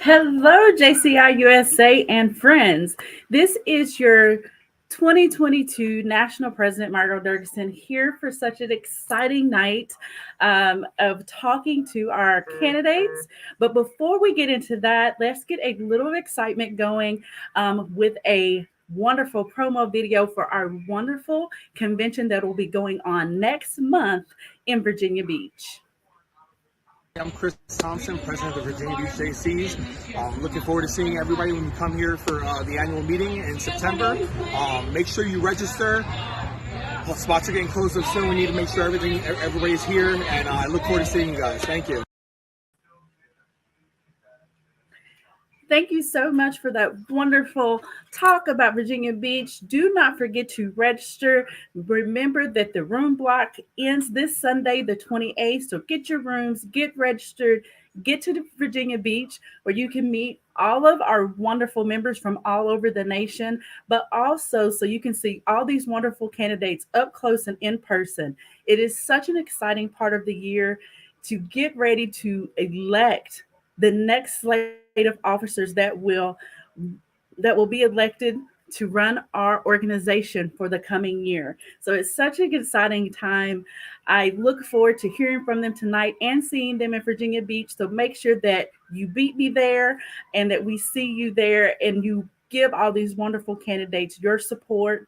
Hello, JCI USA and friends. This is your 2022 National President Margot Dergson here for such an exciting night of talking to our candidates. But before we get into that, let's get a little excitement going with a wonderful promo video for our wonderful convention that will be going on next month in Virginia Beach. I'm Chris Thompson, president of the Virginia Beach JCs. Looking forward to seeing everybody when you come here for the annual meeting in September. Make sure you register. Spots are getting closed up soon. We need to make sure everybody's here, and I look forward to seeing you guys. Thank you. Thank you so much for that wonderful talk about Virginia Beach. Do not forget to register. Remember that the room block ends this Sunday, the 28th. So get your rooms, get registered, get to Virginia Beach where you can meet all of our wonderful members from all over the nation, but also so you can see all these wonderful candidates up close and in person. It is such an exciting part of the year to get ready to elect the next slate of officers that will be elected to run our organization for the coming year. So it's such an exciting time. I look forward to hearing from them tonight and seeing them in Virginia Beach. So make sure that you beat me there and that we see you there and you give all these wonderful candidates your support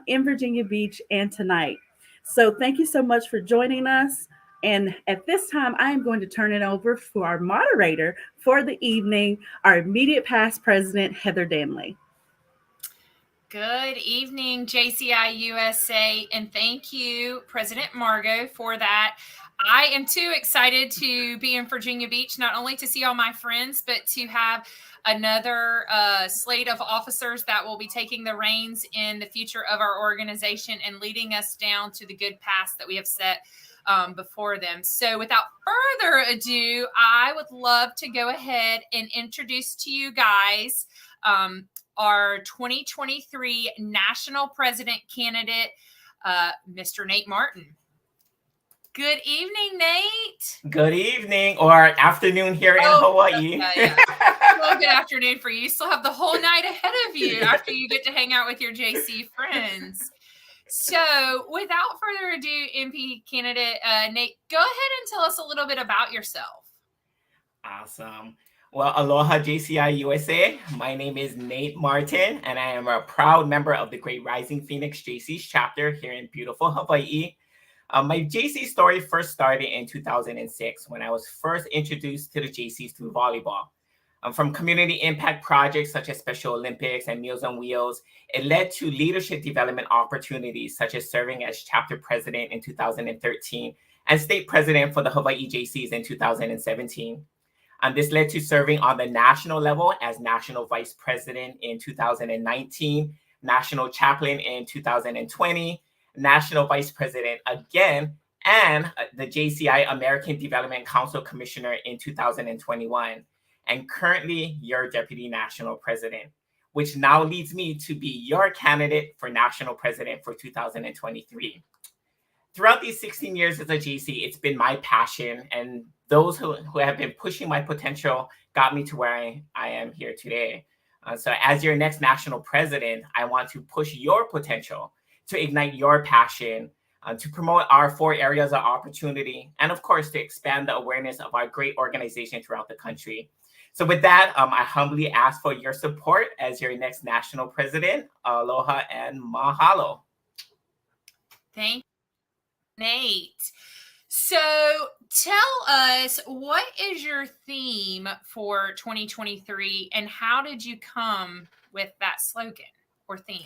in Virginia Beach and tonight. So thank you so much for joining us. And at this time, I am going to turn it over to our moderator for the evening, our immediate past president, Heather Danley. Good evening, JCI USA, and thank you, President Margot, for that. I am too excited to be in Virginia Beach, not only to see all my friends, but to have another slate of officers that will be taking the reins in the future of our organization and leading us down to the good path that we have set before them. So without further ado, I would love to go ahead and introduce to you guys our 2023 National President candidate, Mr. Nate Martin. Good evening, Nate. Good evening or afternoon here in Hawaii. Yeah. Well, good afternoon for you. You still have the whole night ahead of you after you get to hang out with your JC friends. So without further ado, MP candidate Nate, go ahead and tell us a little bit about yourself. Awesome. Well, aloha JCI USA. My name is Nate Martin, and I am a proud member of the Great Rising Phoenix JC's chapter here in beautiful Hawaii. My JC story first started in 2006 when I was first introduced to the JCs through volleyball. From community impact projects such as Special Olympics and Meals on Wheels, it led to leadership development opportunities such as serving as chapter president in 2013 and state president for the Hawaii JCs in 2017. This led to serving on the national level as national vice president in 2019, national chaplain in 2020, national vice president again, and the JCI American Development Council commissioner in 2021. And currently your deputy national president, which now leads me to be your candidate for national president for 2023. Throughout these 16 years as a JC, it's been my passion, and those who have been pushing my potential got me to where I am here today. So as your next national president, I want to push your potential, to ignite your passion, to promote our 4 areas of opportunity, and of course, to expand the awareness of our great organization throughout the country. So with that, I humbly ask for your support as your next national president. Aloha and mahalo. Thank you, Nate. So tell us, what is your theme for 2023 and how did you come with that slogan or theme?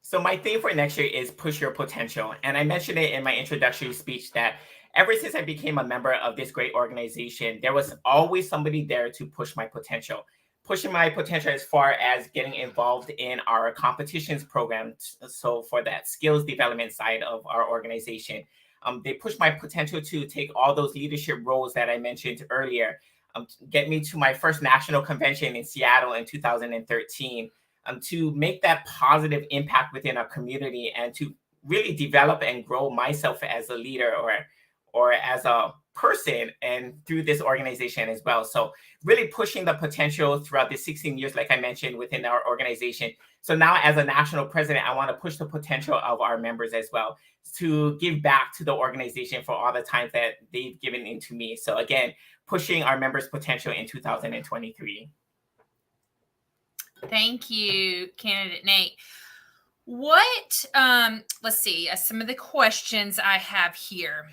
So my theme for next year is push your potential. And I mentioned it in my introductory speech that ever since I became a member of this great organization, there was always somebody there to push my potential. Pushing my potential as far as getting involved in our competitions program. So for that skills development side of our organization, they pushed my potential to take all those leadership roles that I mentioned earlier, get me to my first national convention in Seattle in 2013, to make that positive impact within our community and to really develop and grow myself as a leader or as a person and through this organization as well. So really pushing the potential throughout the 16 years, like I mentioned, within our organization. So now as a national president, I want to push the potential of our members as well to give back to the organization for all the times that they've given into me. So again, pushing our members' potential in 2023. Thank you, Candidate Nate. What, let's see, some of the questions I have here.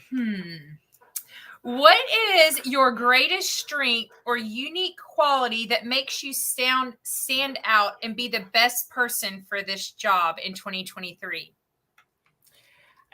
What is your greatest strength or unique quality that makes you stand out and be the best person for this job in 2023?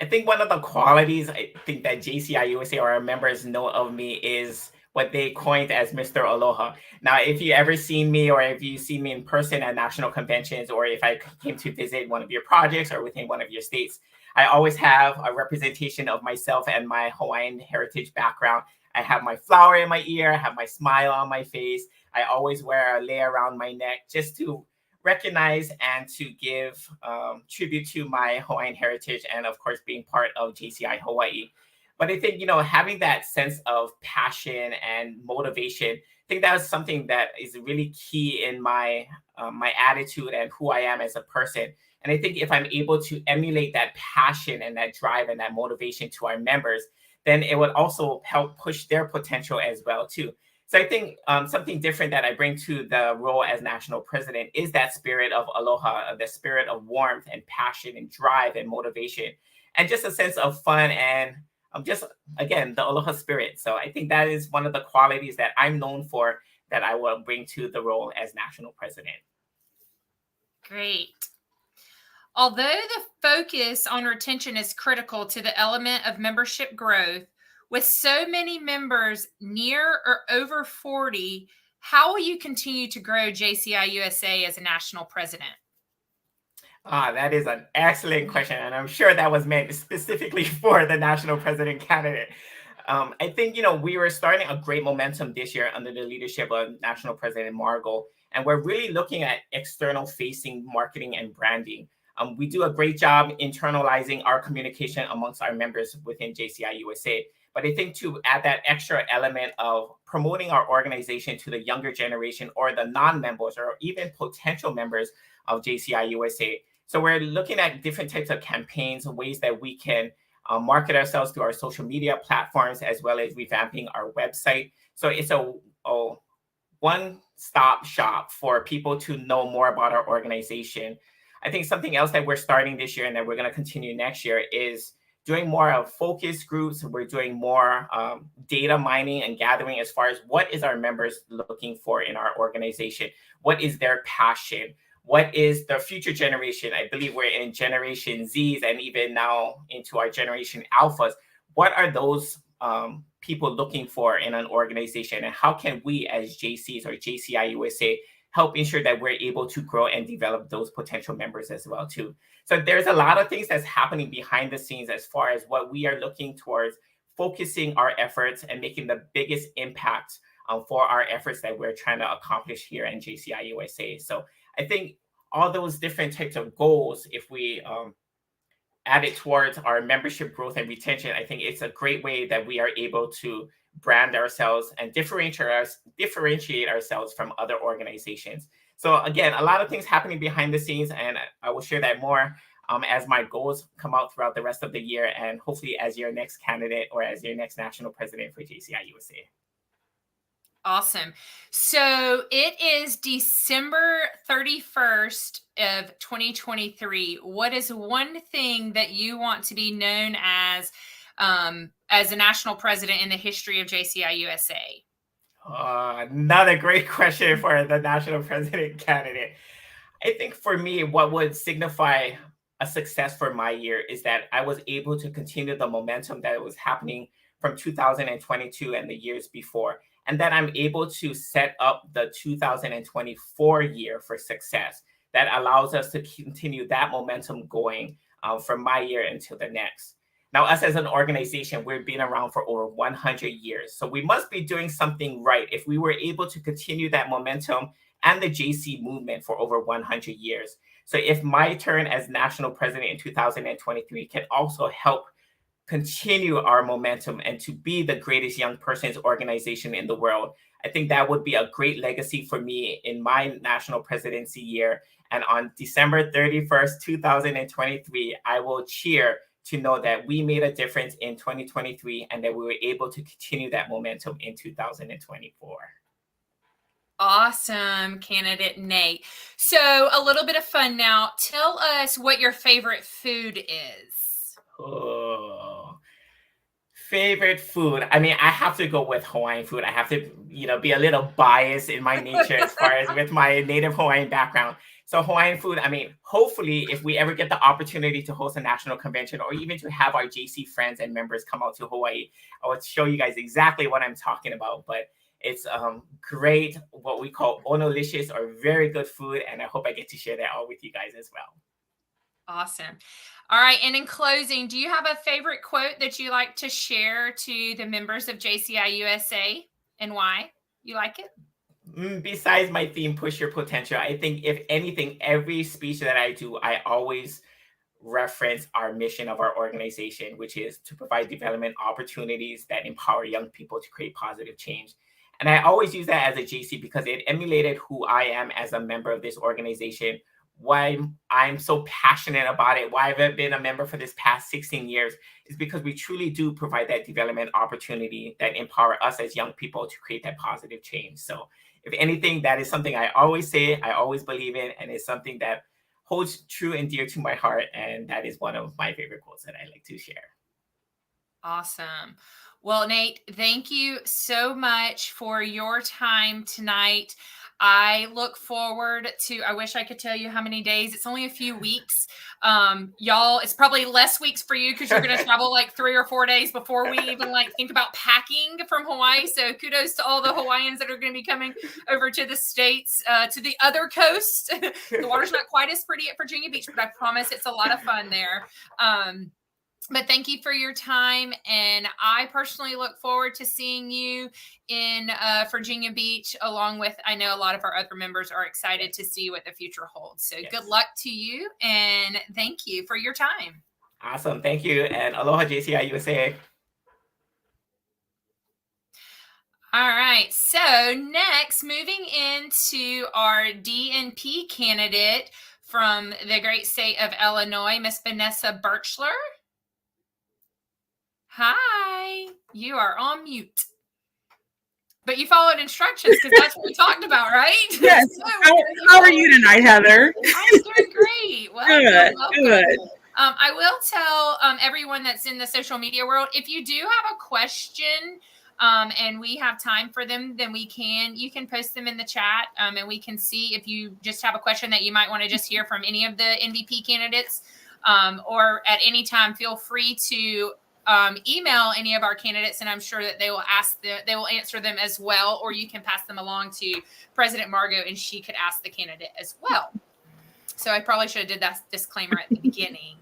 I think one of the qualities I think that JCI USA or our members know of me is what they coined as Mr. Aloha. Now, if you ever seen me or if you see me in person at national conventions, or if I came to visit one of your projects or within one of your states, I always have a representation of myself and my Hawaiian heritage background. I have my flower in my ear, I have my smile on my face. I always wear a lei around my neck just to recognize and to give tribute to my Hawaiian heritage and, of course, being part of JCI Hawaii. But I think, having that sense of passion and motivation, I think that is something that is really key in my my attitude and who I am as a person. And I think if I'm able to emulate that passion and that drive and that motivation to our members, then it would also help push their potential as well, too. So I think something different that I bring to the role as national president is that spirit of aloha, the spirit of warmth and passion and drive and motivation, and just a sense of fun and just, again, the aloha spirit. So I think that is one of the qualities that I'm known for that I will bring to the role as national president. Great. Although the focus on retention is critical to the element of membership growth, with so many members near or over 40, how will you continue to grow JCI USA as a national president? That is an excellent question, and I'm sure that was meant specifically for the national president candidate. I think, we were starting a great momentum this year under the leadership of National President Margot, and we're really looking at external facing marketing and branding. We do a great job internalizing our communication amongst our members within JCI USA. But I think to add that extra element of promoting our organization to the younger generation or the non-members or even potential members of JCI USA. So we're looking at different types of campaigns, ways that we can market ourselves through our social media platforms, as well as revamping our website. So it's a one-stop shop for people to know more about our organization. I think something else that we're starting this year and that we're going to continue next year is doing more of focus groups. We're doing more data mining and gathering as far as what is our members looking for in our organization? What is their passion? What is the future generation? I believe we're in Generation Zs and even now into our Generation Alphas. What are those people looking for in an organization? And how can we as JCs or JCI USA help ensure that we're able to grow and develop those potential members as well, too? So there's a lot of things that's happening behind the scenes as far as what we are looking towards, focusing our efforts and making the biggest impact for our efforts that we're trying to accomplish here in JCI USA. So I think all those different types of goals, if we add it towards our membership growth and retention, I think it's a great way that we are able to brand ourselves and differentiate ourselves from other organizations. So again, a lot of things happening behind the scenes, and I will share that more as my goals come out throughout the rest of the year, and hopefully as your next candidate or as your next national president for JCI USA. Awesome. So it is December 31st of 2023. What is one thing that you want to be known as a national president in the history of JCI USA? Another great question for the national president candidate. I think for me, what would signify a success for my year is that I was able to continue the momentum that was happening from 2022 and the years before, and that I'm able to set up the 2024 year for success that allows us to continue that momentum going from my year until the next. Now, us as an organization, we've been around for over 100 years. So we must be doing something right if we were able to continue that momentum and the JC movement for over 100 years. So if my turn as national president in 2023 can also help continue our momentum and to be the greatest young persons organization in the world. I think that would be a great legacy for me in my national presidency year. And on December 31st, 2023, I will cheer to know that we made a difference in 2023 and that we were able to continue that momentum in 2024. Awesome, candidate Nate. So a little bit of fun now. Tell us what your favorite food is. Oh, favorite food. I mean, I have to go with Hawaiian food. I have to, be a little biased in my nature as far as with my native Hawaiian background. So Hawaiian food, I mean, hopefully if we ever get the opportunity to host a national convention or even to have our JC friends and members come out to Hawaii, I will show you guys exactly what I'm talking about. But it's great, what we call onolicious or very good food. And I hope I get to share that all with you guys as well. Awesome. All right. And in closing, do you have a favorite quote that you like to share to the members of JCI USA and why you like it? Besides my theme, push your potential, I think if anything, every speech that I do, I always reference our mission of our organization, which is to provide development opportunities that empower young people to create positive change. And I always use that as a JC because it emulated who I am as a member of this organization, why I'm so passionate about it, why I've been a member for this past 16 years, is because we truly do provide that development opportunity that empower us as young people to create that positive change. So if anything, that is something I always say, I always believe in, and it's something that holds true and dear to my heart. And that is one of my favorite quotes that I like to share. Awesome. Well, Nate, thank you so much for your time tonight. I look forward to, I wish I could tell you how many days. It's only a few weeks. Y'all, it's probably less weeks for you because you're going to travel like 3 or 4 days before we even think about packing from Hawaii. So kudos to all the Hawaiians that are going to be coming over to the States, to the other coast. The water's not quite as pretty at Virginia Beach, but I promise it's a lot of fun there. But thank you for your time. And I personally look forward to seeing you in Virginia Beach, along with, I know a lot of our other members are excited to see what the future holds. So Good luck to you. And thank you for your time. Awesome. Thank you. And aloha JCI USA. All right. So next, moving into our DNP candidate from the great state of Illinois, Miss Vanessa Birchler. Hi, you are on mute. But you followed instructions because that's what we talked about, right? Yes. How are you tonight, Heather? I'm doing great. Welcome, Good. welcome. Good. I will tell everyone that's in the social media world, if you do have a question and we have time for them, then you can post them in the chat and we can see if you just have a question that you might want to just hear from any of the NVP candidates or at any time, feel free to email any of our candidates, and I'm sure that they will answer them as well, or you can pass them along to President Margot and she could ask the candidate as well. So I probably should have did that disclaimer at the beginning.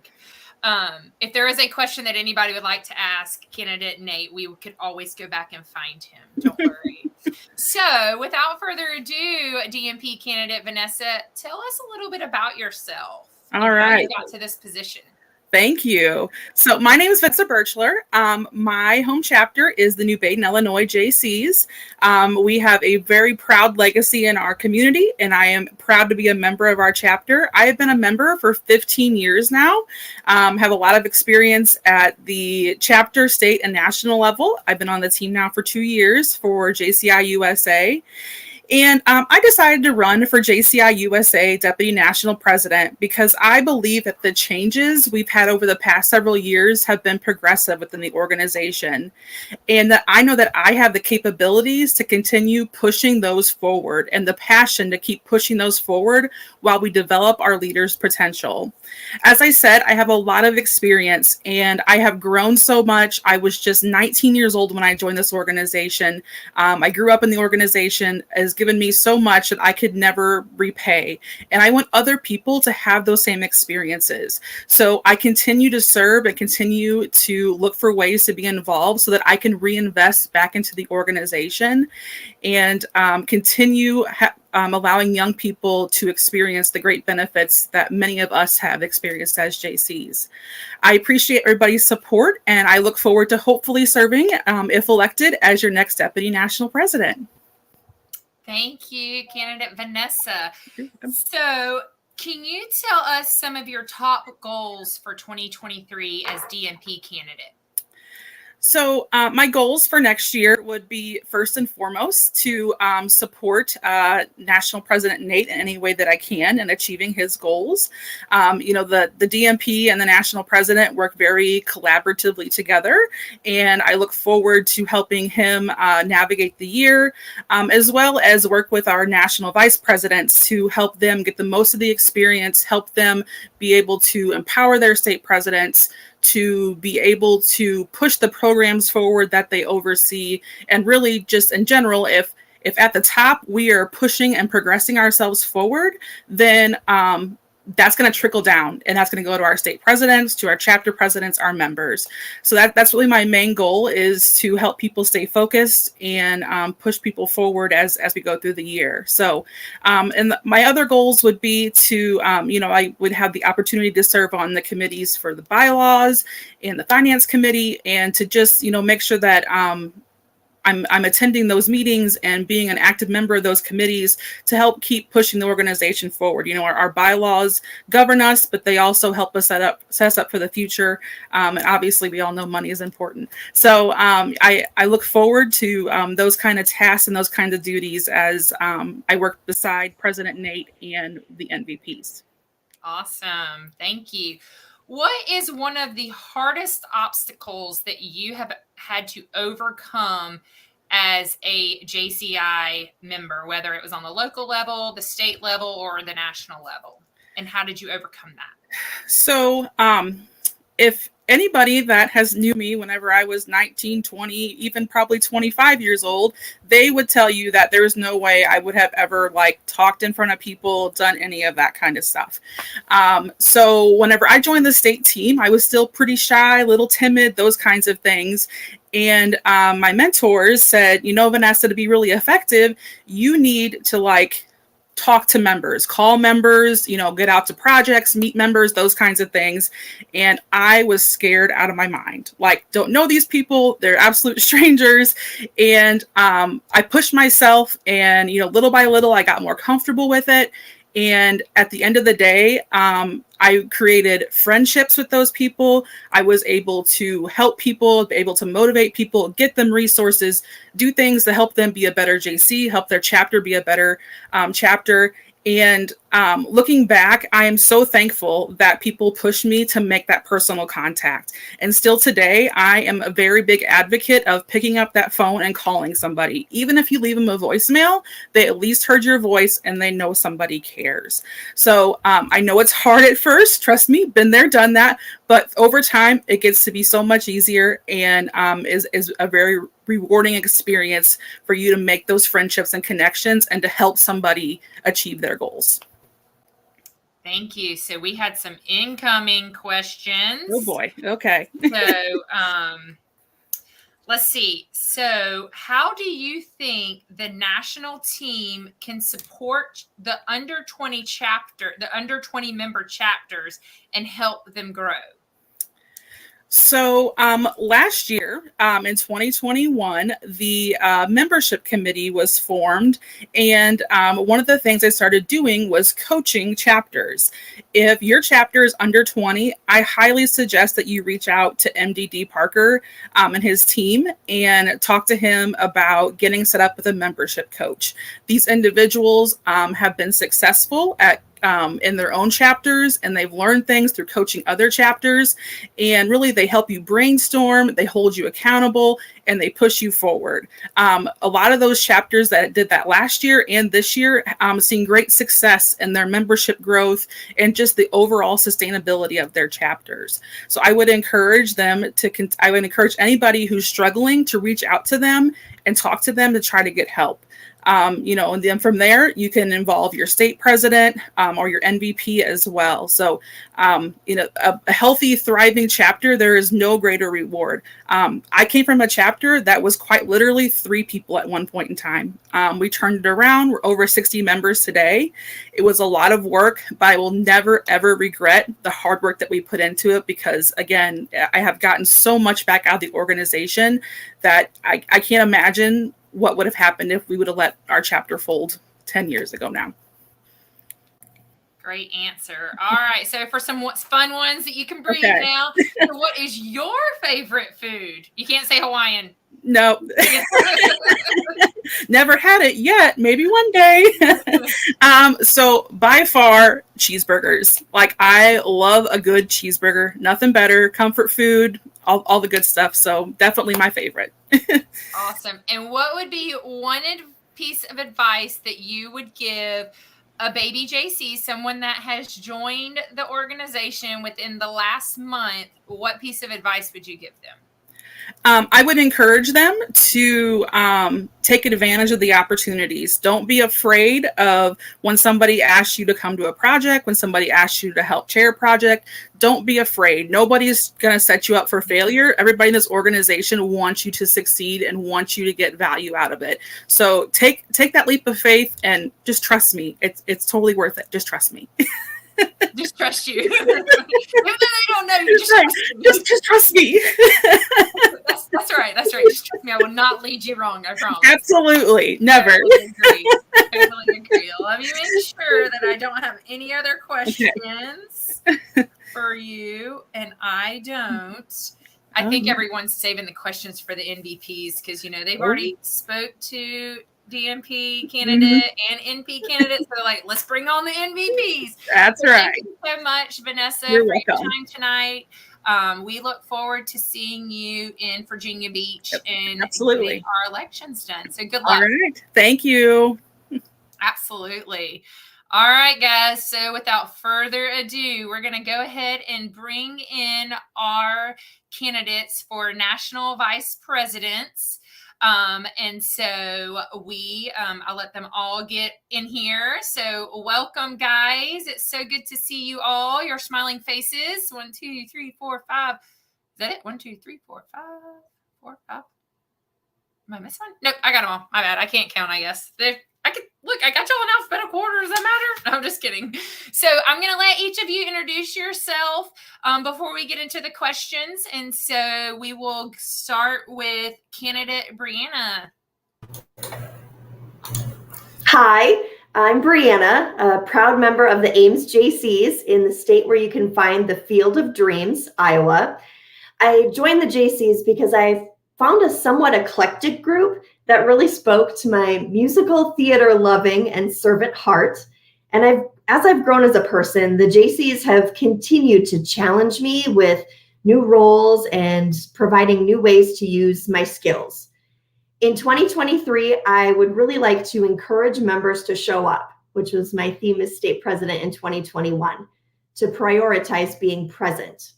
If there is a question that anybody would like to ask candidate Nate, we could always go back and find him. Don't worry. So without further ado, DNP candidate Vanessa, tell us a little bit about yourself. All right. How you got to this position. Thank you. So my name is Vanessa Birchler. My home chapter is the New Baden, Illinois JCs. We have a very proud legacy in our community, and I am proud to be a member of our chapter. I have been a member for 15 years now, have a lot of experience at the chapter, state, and national level. I've been on the team now for 2 years for JCI USA. And I decided to run for JCI USA Deputy National President because I believe that the changes we've had over the past several years have been progressive within the organization. And that I know that I have the capabilities to continue pushing those forward and the passion to keep pushing those forward while we develop our leaders' potential. As I said, I have a lot of experience and I have grown so much. I was just 19 years old when I joined this organization. I grew up in the organization as given me so much that I could never repay. And I want other people to have those same experiences. So I continue to serve and continue to look for ways to be involved so that I can reinvest back into the organization and continue allowing young people to experience the great benefits that many of us have experienced as JCs. I appreciate everybody's support, and I look forward to hopefully serving, if elected, as your next Deputy National President. Thank you, candidate Vanessa. So can you tell us some of your top goals for 2023 as DNP candidate? So my goals for next year would be, first and foremost, to support National President Nate in any way that I can in achieving his goals. The DMP and the National President work very collaboratively together, and I look forward to helping him navigate the year, as well as work with our National Vice Presidents to help them get the most of the experience, help them be able to empower their state presidents, to be able to push the programs forward that they oversee. And really just in general, if at the top we are pushing and progressing ourselves forward, then that's going to trickle down, and that's going to go to our state presidents, to our chapter presidents, our members. So that's really my main goal, is to help people stay focused and push people forward as we go through the year. So, my other goals would be to, I would have the opportunity to serve on the committees for the bylaws and the finance committee, and to just, make sure that I'm attending those meetings and being an active member of those committees to help keep pushing the organization forward. Our bylaws govern us, but they also help us set us up for the future. And obviously, we all know money is important. So I look forward to those kind of tasks and those kinds of duties as I work beside President Nate and the NVPs. Awesome. Thank you. What is one of the hardest obstacles that you have had to overcome as a JCI member, whether it was on the local level, the state level, or the national level? And how did you overcome that? So, if anybody that has knew me whenever I was 19, 20, even probably 25 years old, they would tell you that there was no way I would have ever talked in front of people, done any of that kind of stuff. So whenever I joined the state team, I was still pretty shy, a little timid, those kinds of things. And my mentors said, Vanessa, to be really effective, you need to talk to members, call members, get out to projects, meet members, those kinds of things. And I was scared out of my mind. Don't know these people. They're absolute strangers. And I pushed myself, and, little by little, I got more comfortable with it. And at the end of the day, I created friendships with those people. I was able to help people, able to motivate people, get them resources, do things to help them be a better JC, help their chapter be a better chapter. And looking back, I am so thankful that people pushed me to make that personal contact. And still today, I am a very big advocate of picking up that phone and calling somebody. Even if you leave them a voicemail, they at least heard your voice and they know somebody cares. So I know it's hard at first. Trust me, been there, done that. But over time, it gets to be so much easier, and is a very rewarding experience for you to make those friendships and connections and to help somebody achieve their goals. Thank you. So we had some incoming questions. Oh boy. Okay. So let's see. So how do you think the national team can support the under 20 member chapters and help them grow? So last year, in 2021, the membership committee was formed, and one of the things I started doing was coaching chapters. If your chapter is under 20, I highly suggest that you reach out to MDD Parker and his team and talk to him about getting set up with a membership coach. These individuals have been successful at in their own chapters, and they've learned things through coaching other chapters, and really they help you brainstorm, they hold you accountable, and they push you forward. A lot of those chapters that did that last year and this year seeing great success in their membership growth and just the overall sustainability of their chapters. So I would encourage I would encourage anybody who's struggling to reach out to them and talk to them to try to get help. And then from there, you can involve your state president or your NVP as well. So, a healthy, thriving chapter, there is no greater reward. I came from a chapter that was quite literally 3 people at one point in time. We turned it around. We're over 60 members today. It was a lot of work, but I will never, ever regret the hard work that we put into it because, again, I have gotten so much back out of the organization that I can't imagine what would have happened if we would have let our chapter fold 10 years ago now. Great answer. All right. So for some fun ones that you can breathe now, so what is your favorite food? You can't say Hawaiian. No. Never had it yet. Maybe one day. So by far, cheeseburgers. Like, I love a good cheeseburger. Nothing better. Comfort food, all the good stuff. So definitely my favorite. Awesome. And what would be one piece of advice that you would give a baby JC, someone that has joined the organization within the last month? What piece of advice would you give them? I would encourage them to take advantage of the opportunities. Don't be afraid of when somebody asks you to come to a project, when somebody asks you to help chair a project. Don't be afraid. Nobody's going to set you up for failure. Everybody in this organization wants you to succeed and wants you to get value out of it. So take that leap of faith and just trust me. It's totally worth it. Just trust me. Just trust you. Even though they don't know you, just trust me. That's right. That's right. Just trust me. I will not lead you wrong. I promise. Absolutely. Never. Totally agree. Let me make sure that I don't have any other questions for you. And I don't. I think everyone's saving the questions for the NVPs because, they've already spoke to DMP candidate and NP candidate. So let's bring on the NVPs. That's right. Thank you so much, Vanessa, You're for your welcome. time tonight. We look forward to seeing you in Virginia Beach and getting our elections done. So good luck. All right. Thank you. Absolutely. All right, guys. So without further ado, we're going to go ahead and bring in our candidates for national vice presidents. And so I'll let them all get in here. So welcome, guys. It's so good to see you all. Your smiling faces. 1, 2, 3, 4, 5. Is that it? 1, 2, 3, 4, 5. 4, 5. Am I missing one? Nope, I got them all. My bad. I can't count, I guess. I got y'all in alphabetical order. Does that matter? No, I'm just kidding. So I'm going to let each of you introduce yourself before we get into the questions. And so we will start with candidate Brianna. Hi, I'm Brianna, a proud member of the Ames JCs in the state where you can find the Field of Dreams, Iowa. I joined the JCs because I found a somewhat eclectic group that really spoke to my musical theater loving and servant heart. And as I've grown as a person, the JCs have continued to challenge me with new roles and providing new ways to use my skills. In 2023, I would really like to encourage members to show up, which was my theme as state president in 2021, to prioritize being present.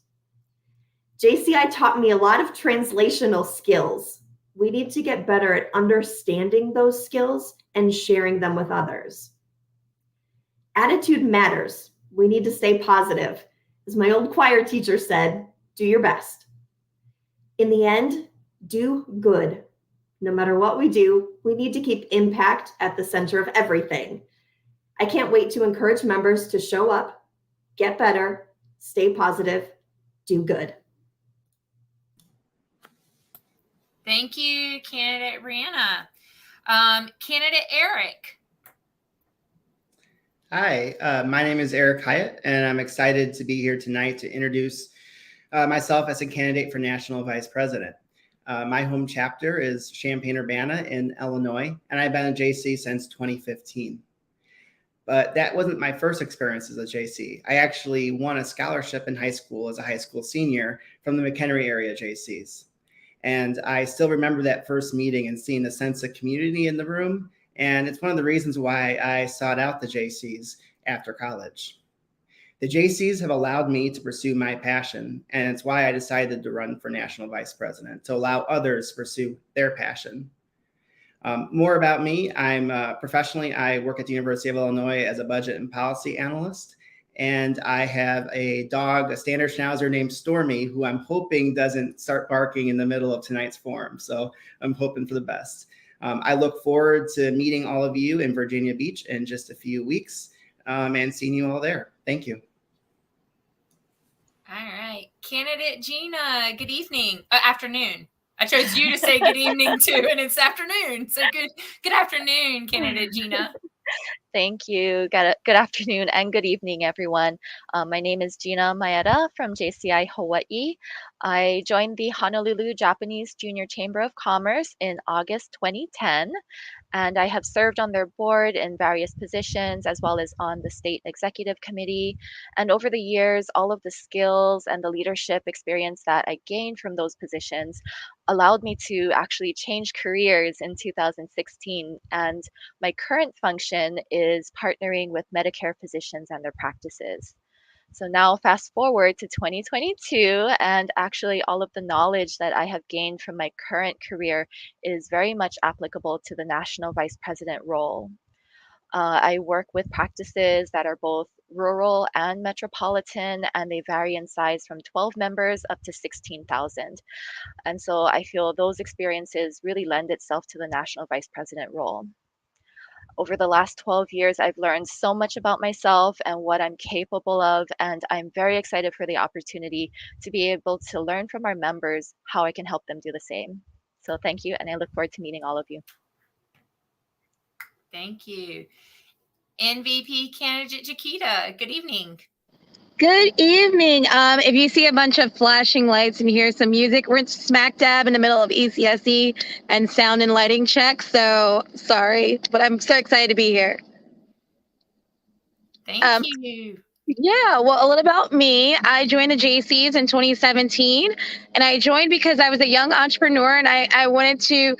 JCI taught me a lot of translational skills. We need to get better at understanding those skills and sharing them with others. Attitude matters. We need to stay positive. As my old choir teacher said, do your best. In the end, do good. No matter what we do, we need to keep impact at the center of everything. I can't wait to encourage members to show up, get better, stay positive, do good. Thank you, candidate Brianna. Candidate Eric. Hi, my name is Eric Hyatt, and I'm excited to be here tonight to introduce myself as a candidate for national vice president. My home chapter is Champaign-Urbana in Illinois, and I've been a JC since 2015. But that wasn't my first experience as a JC. I actually won a scholarship in high school as a high school senior from the McHenry area JCs. And I still remember that first meeting and seeing the sense of community in the room. And it's one of the reasons why I sought out the JCs after college. The JCs have allowed me to pursue my passion, and it's why I decided to run for national vice president, to allow others to pursue their passion. More about me, I'm professionally, I work at the University of Illinois as a budget and policy analyst. And I have a dog, a standard schnauzer named Stormy, who I'm hoping doesn't start barking in the middle of tonight's forum. So I'm hoping for the best. I look forward to meeting all of you in Virginia Beach in just a few weeks and seeing you all there. Thank you. All right. Candidate Gina, good evening. Afternoon. I chose you to say good evening too, and it's afternoon. So good afternoon, Candidate Gina. Thank you. Good afternoon and good evening, everyone. My name is Gina Maeda from JCI Hawaii. I joined the Honolulu Japanese Junior Chamber of Commerce in August 2010, and I have served on their board in various positions as well as on the state executive committee. And over the years, all of the skills and the leadership experience that I gained from those positions allowed me to actually change careers in 2016. And my current function is partnering with Medicare physicians and their practices. So now fast forward to 2022, and actually all of the knowledge that I have gained from my current career is very much applicable to the national vice president role. I work with practices that are both rural and metropolitan, and they vary in size from 12 members up to 16,000. And so I feel those experiences really lend itself to the national vice president role. Over the last 12 years, I've learned so much about myself and what I'm capable of, and I'm very excited for the opportunity to be able to learn from our members how I can help them do the same. So thank you, and I look forward to meeting all of you. Thank you. MVP candidate Chiquita, good evening. Good evening. If you see a bunch of flashing lights and hear some music, we're smack dab in the middle of ECSE and sound and lighting checks. So sorry, but I'm so excited to be here. Thank you. Yeah, well, a little about me. I joined the JCs in 2017, and I joined because I was a young entrepreneur and I wanted to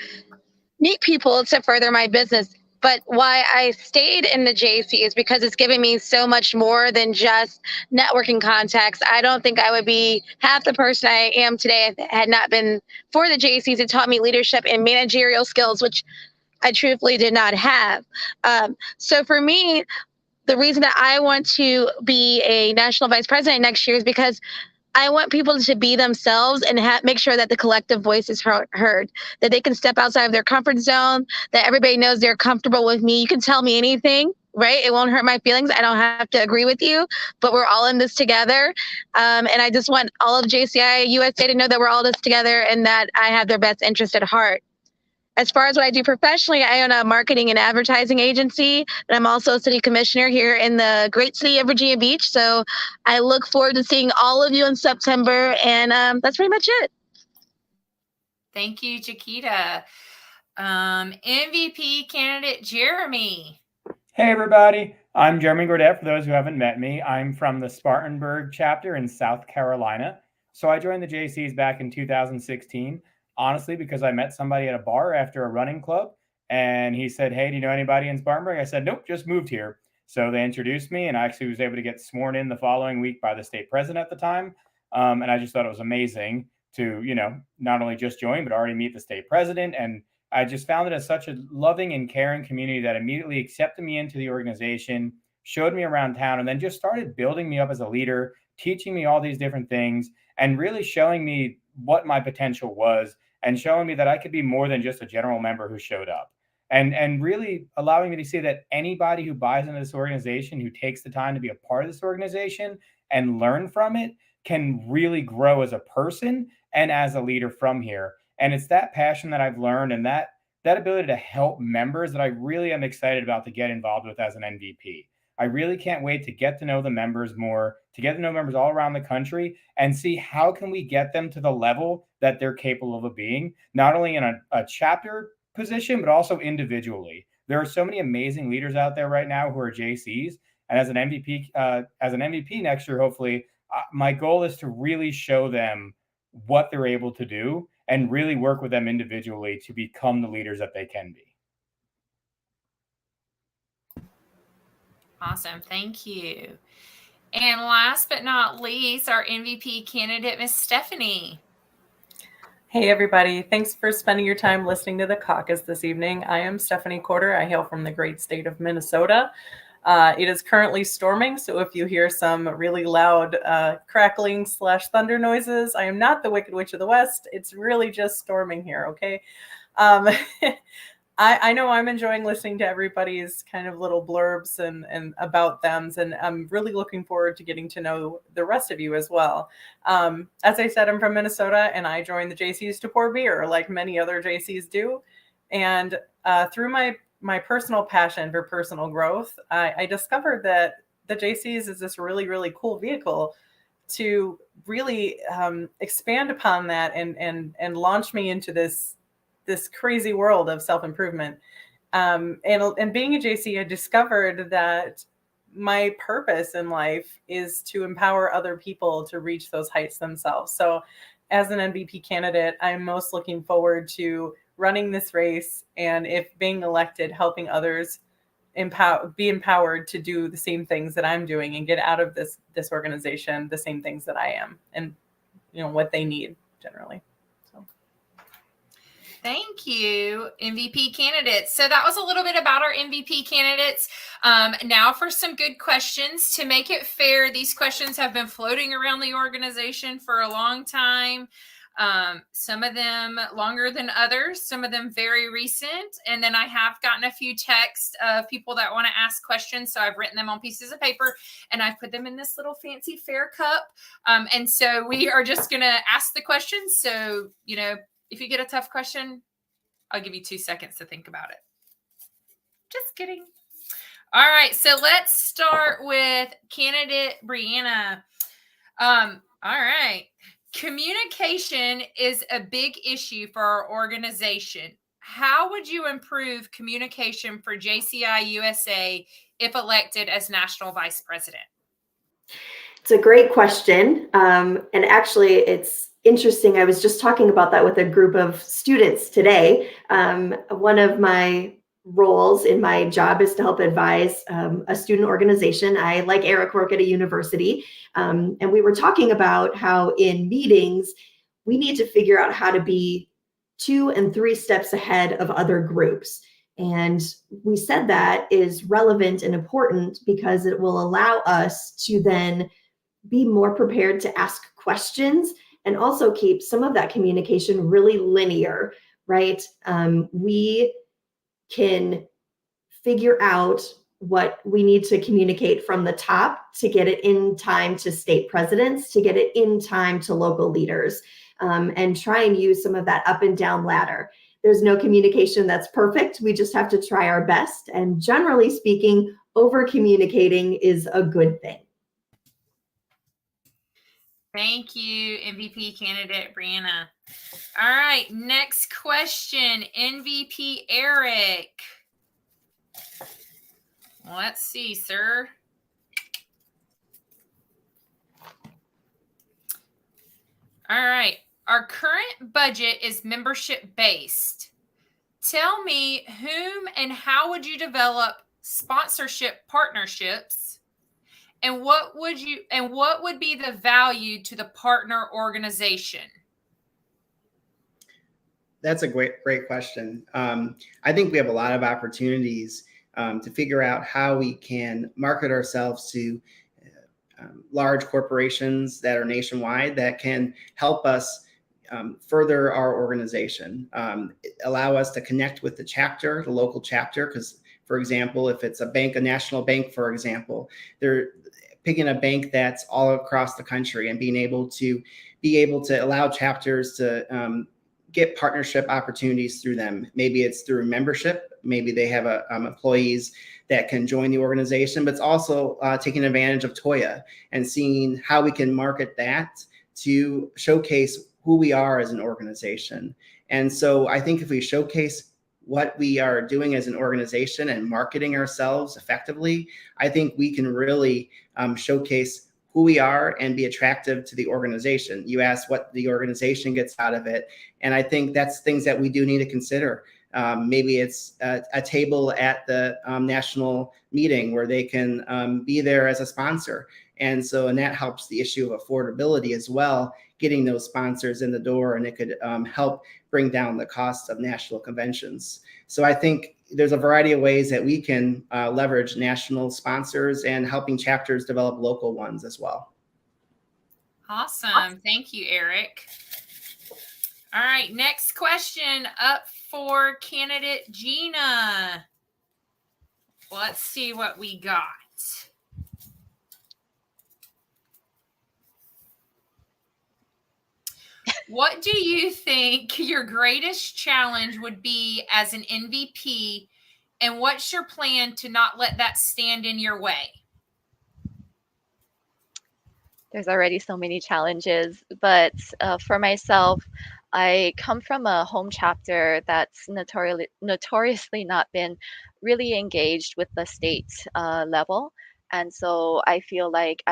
meet people to further my business. But why I stayed in the JC is because it's given me so much more than just networking contacts. I don't think I would be half the person I am today if it had not been for the JCs. It taught me leadership and managerial skills, which I truthfully did not have. So for me, the reason that I want to be a national vice president next year is because I want people to be themselves and make sure that the collective voice is heard, that they can step outside of their comfort zone, that everybody knows they're comfortable with me. You can tell me anything, right? It won't hurt my feelings. I don't have to agree with you, but we're all in this together. And I just want all of JCI USA to know that we're all in this together and that I have their best interest at heart. As far as what I do professionally, I own a marketing and advertising agency, and I'm also a city commissioner here in the great city of Virginia Beach. So I look forward to seeing all of you in September, and that's pretty much it. Thank you, Chiquita. MVP candidate Jeremy. Hey, everybody. I'm Jeremy Gordette, for those who haven't met me. I'm from the Spartanburg chapter in South Carolina. So I joined the JCs back in 2016. Honestly, because I met somebody at a bar after a running club, and he said, "Hey, do you know anybody in Spartanburg?" I said, "Nope, just moved here." So they introduced me, and I actually was able to get sworn in the following week by the state president at the time. And I just thought it was amazing to, not only just join, but already meet the state president. And I just found it as such a loving and caring community that immediately accepted me into the organization, showed me around town, and then just started building me up as a leader, teaching me all these different things, and really showing me what my potential was, and showing me that I could be more than just a general member who showed up, and really allowing me to see that anybody who buys into this organization, who takes the time to be a part of this organization and learn from it, can really grow as a person and as a leader from here. And it's that passion that I've learned and that ability to help members that I really am excited about to get involved with as an MVP. I really can't wait to get to know the members more, to get to know members all around the country and see how can we get them to the level that they're capable of being, not only in a chapter position, but also individually. There are so many amazing leaders out there right now who are JCs. And as an MVP next year, hopefully, my goal is to really show them what they're able to do and really work with them individually to become the leaders that they can be. Awesome. Thank you. And last but not least, our MVP candidate, Miss Stephanie. Hey, everybody. Thanks for spending your time listening to the caucus this evening. I am Stephanie Corder. I hail from the great state of Minnesota. It is currently storming, so if you hear some really loud crackling / thunder noises, I am not the Wicked Witch of the West. It's really just storming here, okay? I know I'm enjoying listening to everybody's kind of little blurbs and about thems, and I'm really looking forward to getting to know the rest of you as well. As I said, I'm from Minnesota, and I joined the JCs to pour beer, like many other JCs do. And through my personal passion for personal growth, I discovered that the JCs is this really, really cool vehicle to really expand upon that and launch me into this crazy world of self-improvement. And being a JC, I discovered that my purpose in life is to empower other people to reach those heights themselves. So as an MVP candidate, I'm most looking forward to running this race, and if being elected, helping others be empowered to do the same things that I'm doing and get out of this organization the same things that I am, and what they need generally. Thank you, MVP candidates. So that was a little bit about our MVP candidates. Now for some good questions. To make it fair, these questions have been floating around the organization for a long time. Some of them longer than others, some of them very recent. And then I have gotten a few texts of people that want to ask questions. So I've written them on pieces of paper and I've put them in this little fancy fair cup. And so we are just going to ask the questions. So, if you get a tough question, I'll give you 2 seconds to think about it. Just kidding. All right, so let's start with candidate Brianna. All right. Communication is a big issue for our organization. How would you improve communication for JCI USA if elected as National Vice President? It's a great question. And actually, it's interesting. I was just talking about that with a group of students today. One of my roles in my job is to help advise a student organization. I, like Eric, work at a university. And we were talking about how in meetings, we need to figure out how to be 2 and 3 steps ahead of other groups. And we said that is relevant and important because it will allow us to then be more prepared to ask questions and also keep some of that communication really linear, right? We can figure out what we need to communicate from the top to get it in time to state presidents, to get it in time to local leaders, and try and use some of that up and down ladder. There's no communication that's perfect. We just have to try our best. And generally speaking, over communicating is a good thing. Thank you, MVP candidate Brianna. All right, next question, MVP Eric. Let's see, sir. All right, our current budget is membership based. Tell me whom and how would you develop sponsorship partnerships? And what would be the value to the partner organization? That's a great question. I think we have a lot of opportunities to figure out how we can market ourselves to large corporations that are nationwide that can help us further our organization, allow us to connect with the chapter, the local chapter, because, for example, if it's a bank, a national bank, for example, they're picking a bank that's all across the country and being able to allow chapters to get partnership opportunities through them. Maybe it's through membership. Maybe they have employees that can join the organization, but it's also taking advantage of TOYA and seeing how we can market that to showcase who we are as an organization. And so I think if we showcase what we are doing as an organization and marketing ourselves effectively, I think we can really showcase who we are and be attractive to the organization. You asked what the organization gets out of it. And I think that's things that we do need to consider. Maybe it's a table at the national meeting where they can be there as a sponsor. And that helps the issue of affordability as well, getting those sponsors in the door, and it could help bring down the cost of national conventions. So I think there's a variety of ways that we can leverage national sponsors and helping chapters develop local ones as well. Awesome. Thank you, Eric. All right, next question up for candidate Gina. Let's see what we got. What do you think your greatest challenge would be as an MVP, and what's your plan to not let that stand in your way? There's already so many challenges, but for myself, I come from a home chapter that's notoriously not been really engaged with the state level. And so I feel like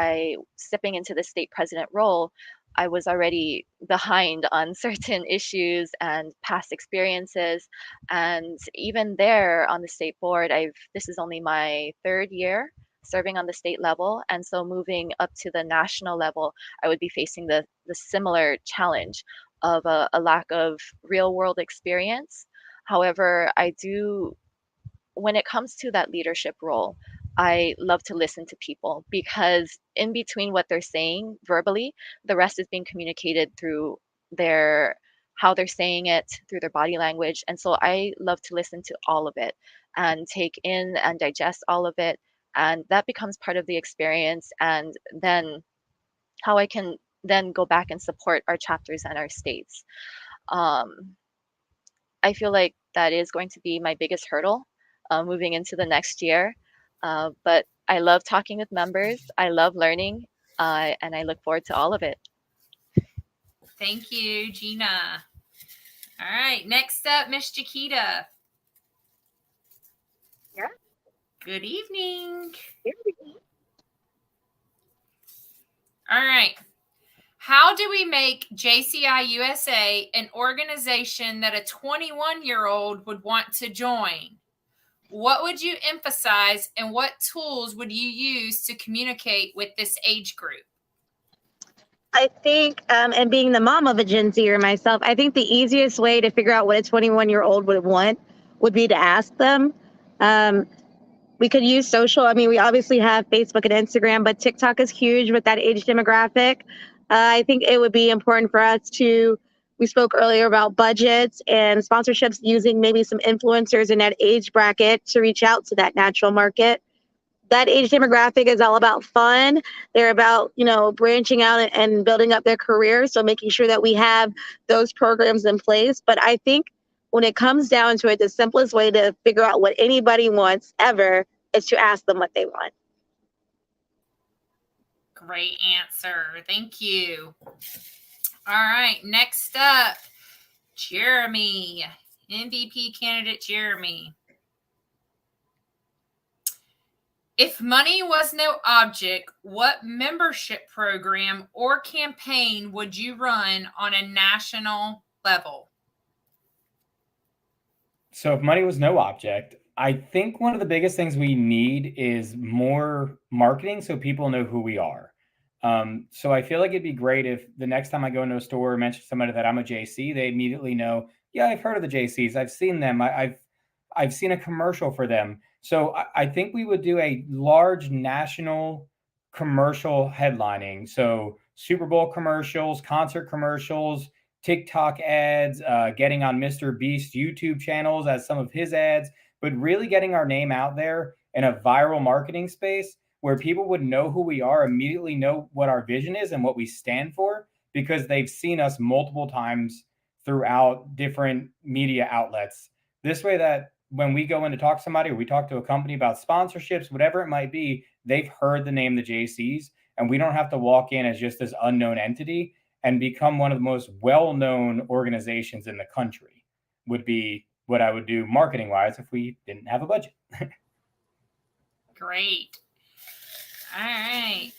stepping into the state president role, I was already behind on certain issues and past experiences. And even there on the state board, this is only my third year serving on the state level. And so moving up to the national level, I would be facing the similar challenge of a lack of real world experience. However, when it comes to that leadership role, I love to listen to people, because in between what they're saying verbally, the rest is being communicated through how they're saying it, through their body language. And so I love to listen to all of it and take in and digest all of it. And that becomes part of the experience. And then how I can then go back and support our chapters and our states. I feel like that is going to be my biggest hurdle moving into the next year. But I love talking with members. I love learning, and I look forward to all of it. Thank you, Gina. All right, next up, Miss Chiquita. Yeah. Good evening. All right. How do we make JCI USA an organization that a 21-year-old would want to join? What would you emphasize, and what tools would you use to communicate with this age group? I think, and being the mom of a Gen Zer myself, I think the easiest way to figure out what a 21-year-old would want would be to ask them. We could use social. I mean, we obviously have Facebook and Instagram, but TikTok is huge with that age demographic. I think it would be important for us we spoke earlier about budgets and sponsorships, using maybe some influencers in that age bracket to reach out to that natural market. That age demographic is all about fun. They're about, branching out and building up their careers. So making sure that we have those programs in place. But I think when it comes down to it, the simplest way to figure out what anybody wants ever is to ask them what they want. Great answer. Thank you. All right. Next up, Jeremy, MVP candidate Jeremy. If money was no object, what membership program or campaign would you run on a national level? So if money was no object, I think one of the biggest things we need is more marketing so people know who we are. So I feel like it'd be great if the next time I go into a store or mention to somebody that I'm a JC, they immediately know, yeah, I've heard of the JCs. I've seen them. I've seen a commercial for them. So I think we would do a large national commercial headlining. So Super Bowl commercials, concert commercials, TikTok ads, getting on Mr. Beast's YouTube channels as some of his ads, but really getting our name out there in a viral marketing space where people would know who we are, immediately know what our vision is and what we stand for, because they've seen us multiple times throughout different media outlets. This way that when we go in to talk to somebody or we talk to a company about sponsorships, whatever it might be, they've heard the name the JCs, and we don't have to walk in as just this unknown entity and become one of the most well-known organizations in the country, would be what I would do marketing-wise if we didn't have a budget. Great. All right.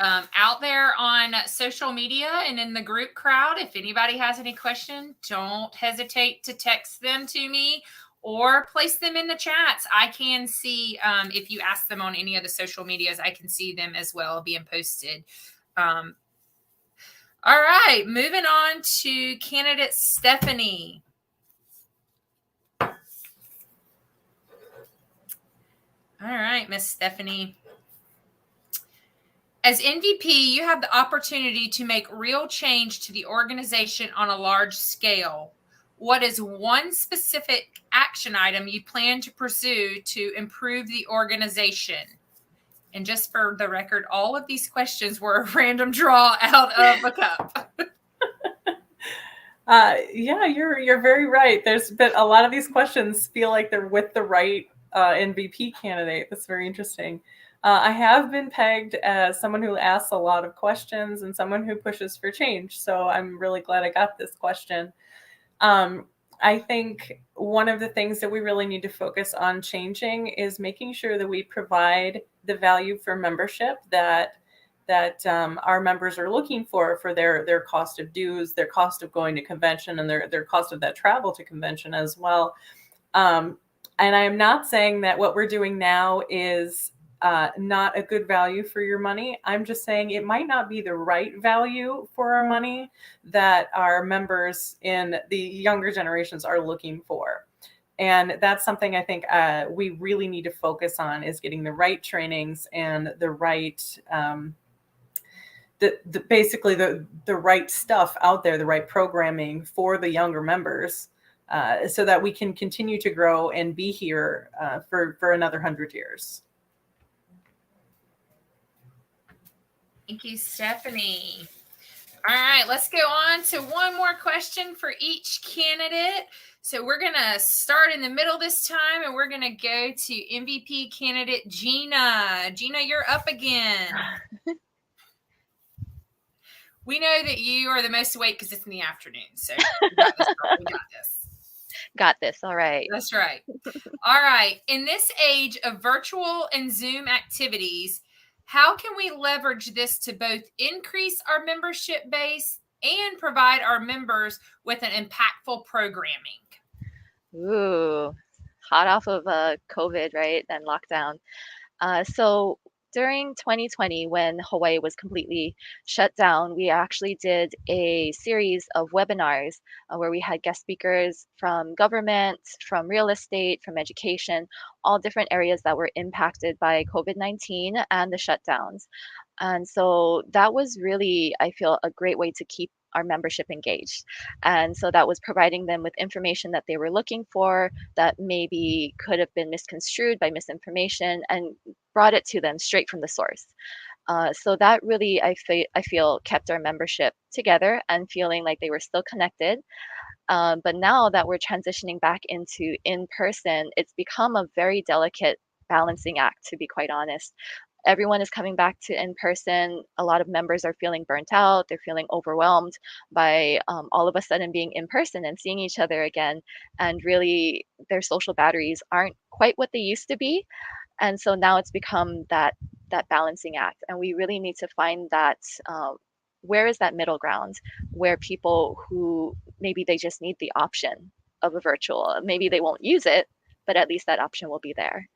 Out there on social media and in the group crowd, if anybody has any questions, don't hesitate to text them to me or place them in the chats. I can see, if you ask them on any of the social medias, I can see them as well being posted. All right, moving on to candidate Stephanie. All right, Miss Stephanie. As MVP, you have the opportunity to make real change to the organization on a large scale. What is one specific action item you plan to pursue to improve the organization? And just for the record, all of these questions were a random draw out of a cup. Yeah, you're very right. There's been a lot of these questions feel like they're with the right MVP candidate. That's very interesting. I have been pegged as someone who asks a lot of questions and someone who pushes for change. So I'm really glad I got this question. I think one of the things that we really need to focus on changing is making sure that we provide the value for membership that our members are looking for their cost of dues, their cost of going to convention, and their cost of that travel to convention as well. And I am not saying that what we're doing now is not a good value for your money. I'm just saying it might not be the right value for our money that our members in the younger generations are looking for. And that's something I think we really need to focus on, is getting the right trainings and the right basically the right stuff out there, the right programming for the younger members, so that we can continue to grow and be here for another 100 years. Thank you, Stephanie. All right, let's go on to one more question for each candidate. So we're going to start in the middle this time, and we're going to go to MVP candidate Gina. Gina, you're up again. We know that you are the most awake because it's in the afternoon. So we got this. We got this. Got this. All right. That's right. All right. In this age of virtual and Zoom activities, how can we leverage this to both increase our membership base and provide our members with an impactful programming? Ooh, hot off of COVID, right? And lockdown. So during 2020, when Hawaii was completely shut down, we actually did a series of webinars where we had guest speakers from government, from real estate, from education, all different areas that were impacted by COVID-19 and the shutdowns. And so that was really, I feel, a great way to keep our membership engaged. And so that was providing them with information that they were looking for that maybe could have been misconstrued by misinformation, and brought it to them straight from the source. So that really, I feel, kept our membership together and feeling like they were still connected. But now that we're transitioning back into in-person, it's become a very delicate balancing act, to be quite honest. Everyone is coming back to in-person. A lot of members are feeling burnt out. They're feeling overwhelmed by all of a sudden being in person and seeing each other again. And really, their social batteries aren't quite what they used to be. And so now it's become that balancing act. And we really need to find that, where is that middle ground where people who maybe they just need the option of a virtual, maybe they won't use it, but at least that option will be there.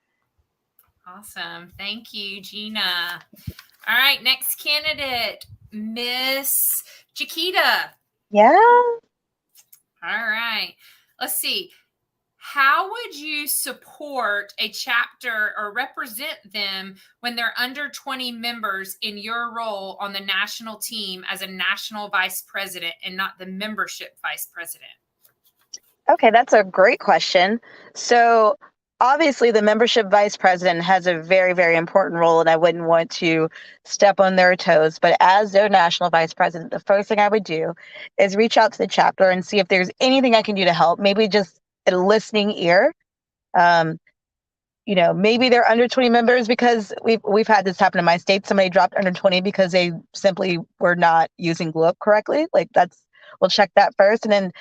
Awesome. Thank you, Gina. All right, next candidate, Miss Chiquita. Yeah. All right. Let's see. How would you support a chapter or represent them when they're under 20 members in your role on the national team as a national vice president and not the membership vice president? Okay, that's a great question. So obviously the membership vice president has a very, very important role, and I wouldn't want to step on their toes. But as their national vice president, the first thing I would do is reach out to the chapter and see if there's anything I can do to help. Maybe just a listening ear. Maybe they're under 20 members, because we've had this happen in my state. Somebody dropped under 20 because they simply were not using Glue Up correctly. We'll check that first. And then,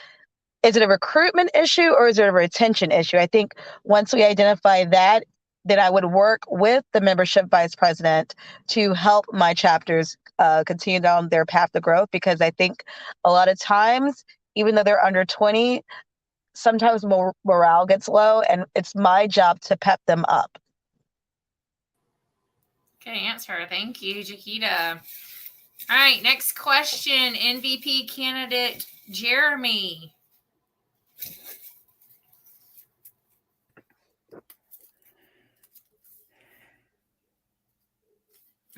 is it a recruitment issue or is it a retention issue? I think once we identify that, then I would work with the membership vice president to help my chapters continue down their path to growth, because I think a lot of times, even though they're under 20, sometimes morale gets low, and it's my job to pep them up. Okay, answer. Thank you, Chiquita. All right, next question, MVP candidate Jeremy.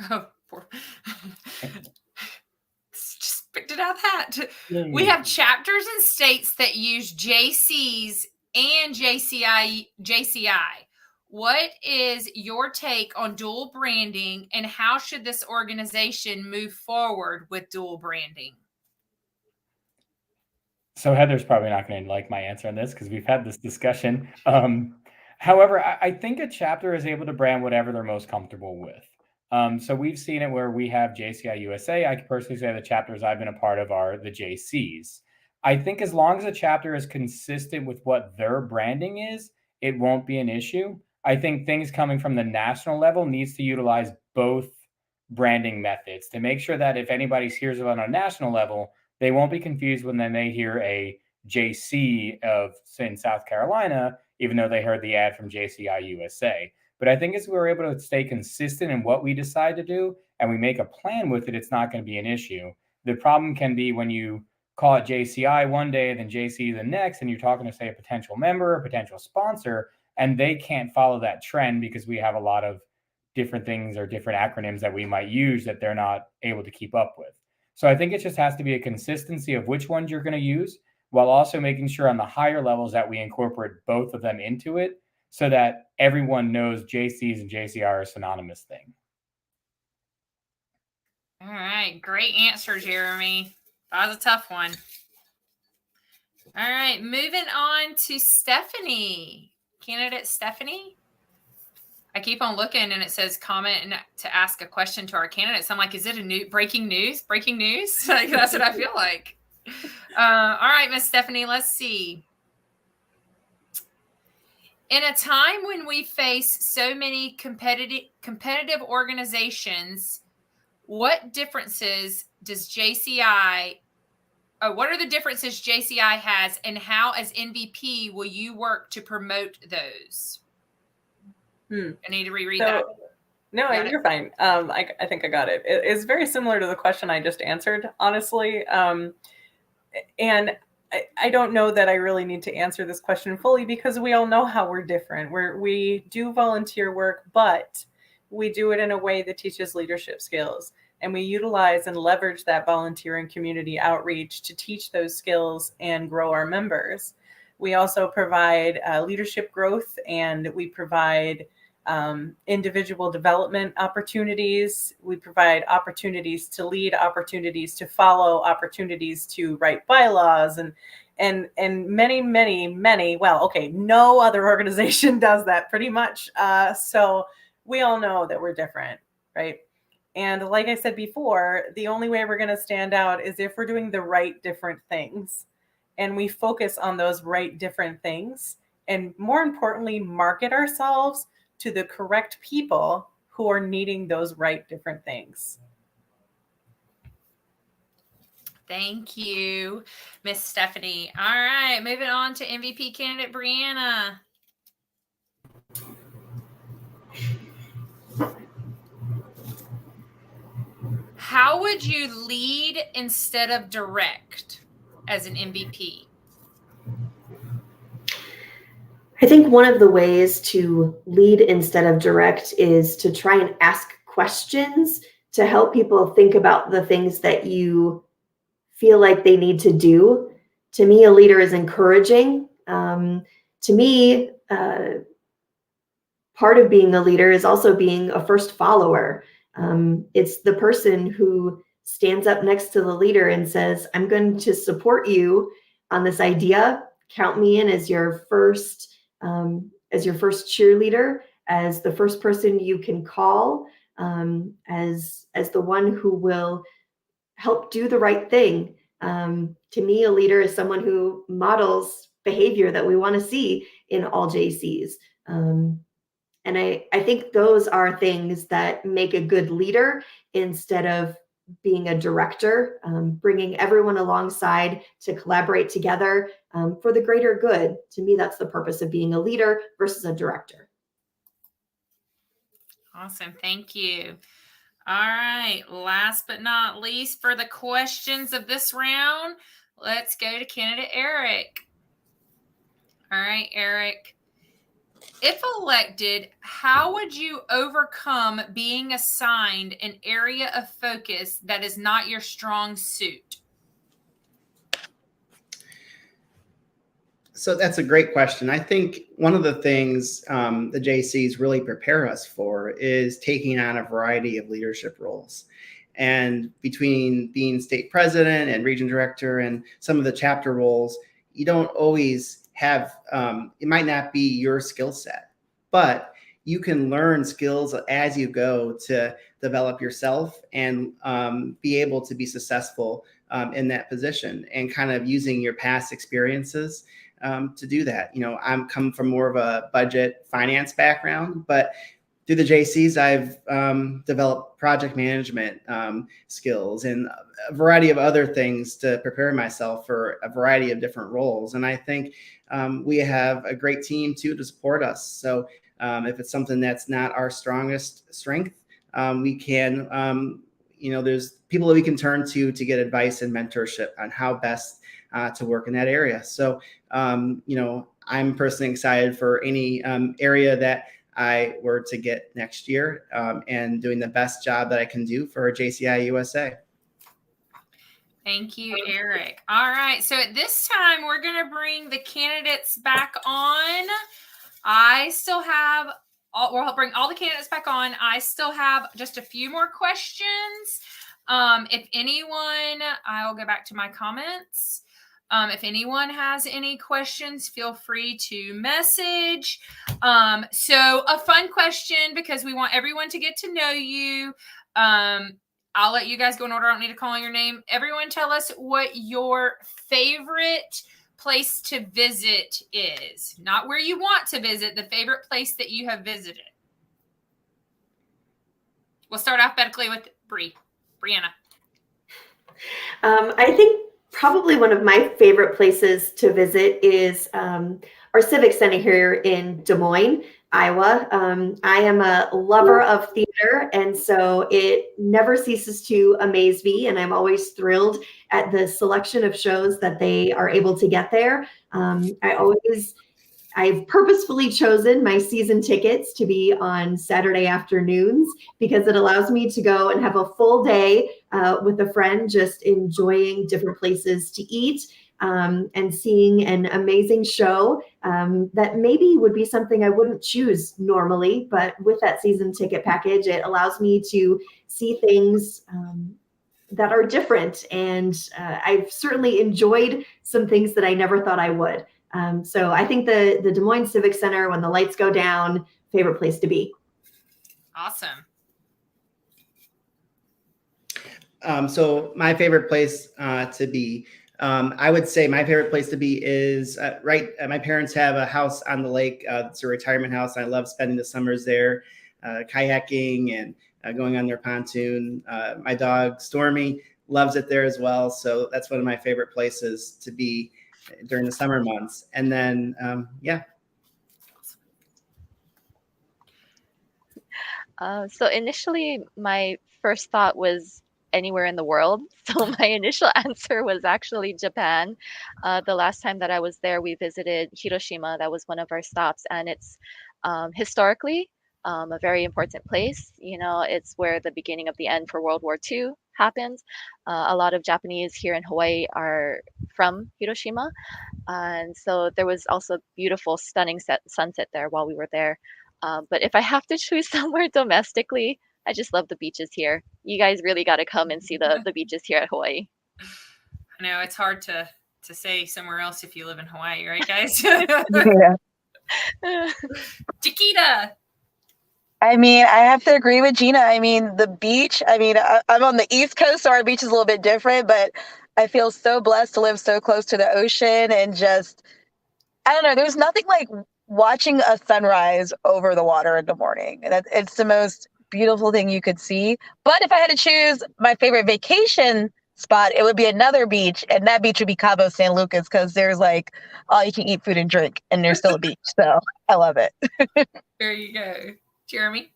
Oh, poor. Just picked it out of the hat. We have chapters and states that use JCs and JCI. What is your take on dual branding, and how should this organization move forward with dual branding? So Heather's probably not going to like my answer on this because we've had this discussion. However, I think a chapter is able to brand whatever they're most comfortable with. So we've seen it where we have JCI USA. I can personally say the chapters I've been a part of are the JCs. I think as long as a chapter is consistent with what their branding is, it won't be an issue. I think things coming from the national level needs to utilize both branding methods to make sure that if anybody hears it on a national level, they won't be confused when then they hear a JC of in South Carolina, even though they heard the ad from JCI USA. But I think as we're able to stay consistent in what we decide to do and we make a plan with it, it's not going to be an issue. The problem can be when you call it JCI one day and then JC the next, and you're talking to, say, a potential member, a potential sponsor, and they can't follow that trend because we have a lot of different things or different acronyms that we might use that they're not able to keep up with. So I think it just has to be a consistency of which ones you're going to use, while also making sure on the higher levels that we incorporate both of them into it so that everyone knows JCs and JCR are a synonymous thing. All right, great answer, Jeremy. That was a tough one. All right, moving on to Stephanie. Candidate Stephanie. I keep on looking and it says comment and to ask a question to our candidates. I'm like, is it a new breaking news? Breaking news? Like, that's what I feel like. All right, Miss Stephanie, let's see. In a time when we face so many competitive organizations, what differences does JCI? What are the differences JCI has, and how, as MVP, will you work to promote those? I need to reread that. No, you're fine. I think I got it. It's very similar to the question I just answered, honestly. And I don't know that I really need to answer this question fully because we all know how we're different. We do volunteer work, but we do it in a way that teaches leadership skills. And we utilize and leverage that volunteering community outreach to teach those skills and grow our members. We also provide leadership growth, and we provide individual development opportunities. We provide opportunities to lead, opportunities to follow, opportunities to write bylaws, and many. Well, okay, no other organization does that pretty much. So we all know that we're different, right? And like I said before, the only way we're going to stand out is if we're doing the right different things, and we focus on those right different things, and more importantly, market ourselves to the correct people who are needing those right different things. Thank you, Miss Stephanie. All right, moving on to MVP candidate Brianna. How would you lead instead of direct as an MVP? I think one of the ways to lead instead of direct is to try and ask questions to help people think about the things that you feel like they need to do. To me, a leader is encouraging. To me, part of being a leader is also being a first follower. It's the person who stands up next to the leader and says, I'm going to support you on this idea. Count me in as your first cheerleader, as the first person you can call, as the one who will help do the right thing. To me, a leader is someone who models behavior that we want to see in all JCs. And I think those are things that make a good leader instead of being a director, bringing everyone alongside to collaborate together for the greater good. To me, that's the purpose of being a leader versus a director. Awesome. Thank you. All right. Last but not least, for the questions of this round, let's go to candidate Eric. All right, Eric. If elected, how would you overcome being assigned an area of focus that is not your strong suit? So that's a great question. I think one of the things the JCs really prepare us for is taking on a variety of leadership roles. And between being state president and region director and some of the chapter roles, you don't always have, it might not be your skill set, but you can learn skills as you go to develop yourself and be able to be successful in that position, and kind of using your past experiences to do that. You know, I'm come from more of a budget finance background, but through the JCs, I've developed project management skills and a variety of other things to prepare myself for a variety of different roles. And I think we have a great team too to support us. So if it's something that's not our strongest strength, we can, you know, there's people that we can turn to get advice and mentorship on how best to work in that area. So, you know, I'm personally excited for any area that I were to get next year, and doing the best job that I can do for JCI USA. Thank you, Eric. All right. So at this time, we're going to bring the candidates back on. I still have, we'll bring all the candidates back on. I still have just a few more questions. If anyone, I'll go back to my comments. If anyone has any questions, feel free to message. So a fun question, because we want everyone to get to know you. I'll let you guys go in order. I don't need to call your name. Everyone tell us what your favorite place to visit is. Not where you want to visit, the favorite place that you have visited. We'll start alphabetically with Brianna. I think probably one of my favorite places to visit is our Civic Center here in Des Moines, Iowa. I am a lover of theater, and so it never ceases to amaze me, and I'm always thrilled at the selection of shows that they are able to get there. I've purposefully chosen my season tickets to be on Saturday afternoons because it allows me to go and have a full day with a friend, just enjoying different places to eat and seeing an amazing show that maybe would be something I wouldn't choose normally. But with that season ticket package, it allows me to see things that are different. And I've certainly enjoyed some things that I never thought I would. So I think the Des Moines Civic Center, when the lights go down, favorite place to be. Awesome. So my favorite place to be, I would say my favorite place to be is my parents have a house on the lake. It's a retirement house. I love spending the summers there, kayaking and going on their pontoon. My dog Stormy loves it there as well. So that's one of my favorite places to be during the summer months. And then, yeah. So initially, my first thought was anywhere in the world. So my initial answer was actually Japan. The last time that I was there, we visited Hiroshima. That was one of our stops, and it's historically a very important place. You know, it's where the beginning of the end for World War II happened. A lot of Japanese here in Hawaii are from Hiroshima, and so there was also beautiful, stunning sunset there while we were there. But if I have to choose somewhere domestically, I just love the beaches here. You guys really got to come and see the beaches here at Hawaii. I know it's hard to say somewhere else if you live in Hawaii, right, guys? Yeah. Chiquita. I mean, I have to agree with Gina. I mean, the beach, I mean, I'm on the East Coast, so our beach is a little bit different, but I feel so blessed to live so close to the ocean and just, I don't know, there's nothing like watching a sunrise over the water in the morning. It's the most beautiful thing you could see. But if I had to choose my favorite vacation spot, it would be another beach, and that beach would be Cabo San Lucas, because there's like all you can eat food and drink, and there's still a beach. So I love it. There you go. Jeremy?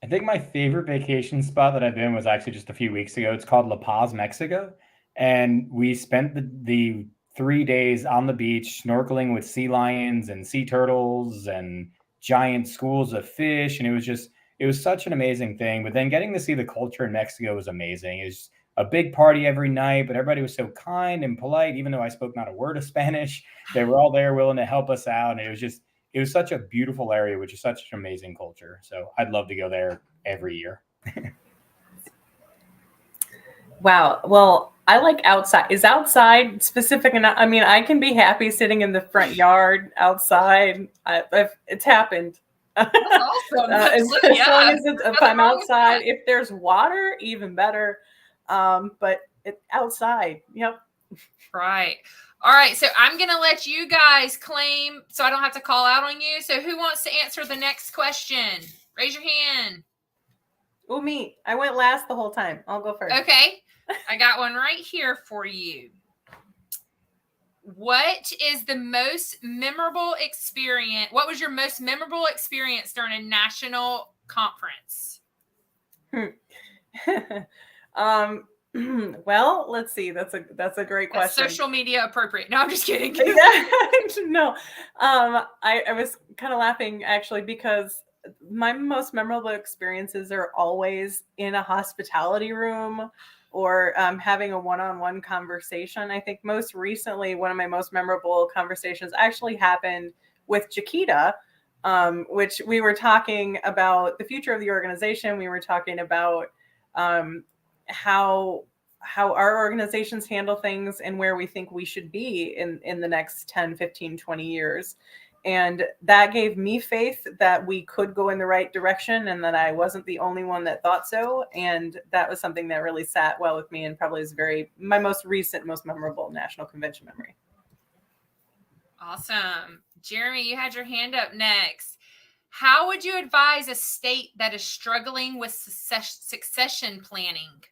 I think my favorite vacation spot that I've been was actually just a few weeks ago. It's called La Paz, Mexico. And we spent the 3 days on the beach snorkeling with sea lions and sea turtles and giant schools of fish. And it was such an amazing thing. But then getting to see the culture in Mexico was amazing. It was a big party every night, but everybody was so kind and polite, even though I spoke not a word of Spanish. They were all there willing to help us out. And it was such a beautiful area, which is such an amazing culture. So I'd love to go there every year. Wow. Well, I like outside. Is outside specific enough? I mean, I can be happy sitting in the front yard outside. It's happened. That's awesome. As long as if I'm outside, if there's water, even better. But outside. Yep. Right. All right. So I'm going to let you guys claim so I don't have to call out on you. So who wants to answer the next question? Raise your hand. Oh, me. I went last the whole time. I'll go first. Okay. I got one right here for you. What is the most memorable experience? What was your most memorable experience during a national conference? Well, let's see. That's a great question. That's social media appropriate. No, I'm just kidding. No, I was kind of laughing actually because my most memorable experiences are always in a hospitality room or having a one-on-one conversation. I think most recently, one of my most memorable conversations actually happened with Jaquita, which we were talking about the future of the organization. We were talking about how our organizations handle things and where we think we should be in the next 10, 15, 20 years. And that gave me faith that we could go in the right direction and that I wasn't the only one that thought so. And that was something that really sat well with me and probably is my most recent, most memorable national convention memory. Awesome. Jeremy, you had your hand up next. How would you advise a state that is struggling with succession planning?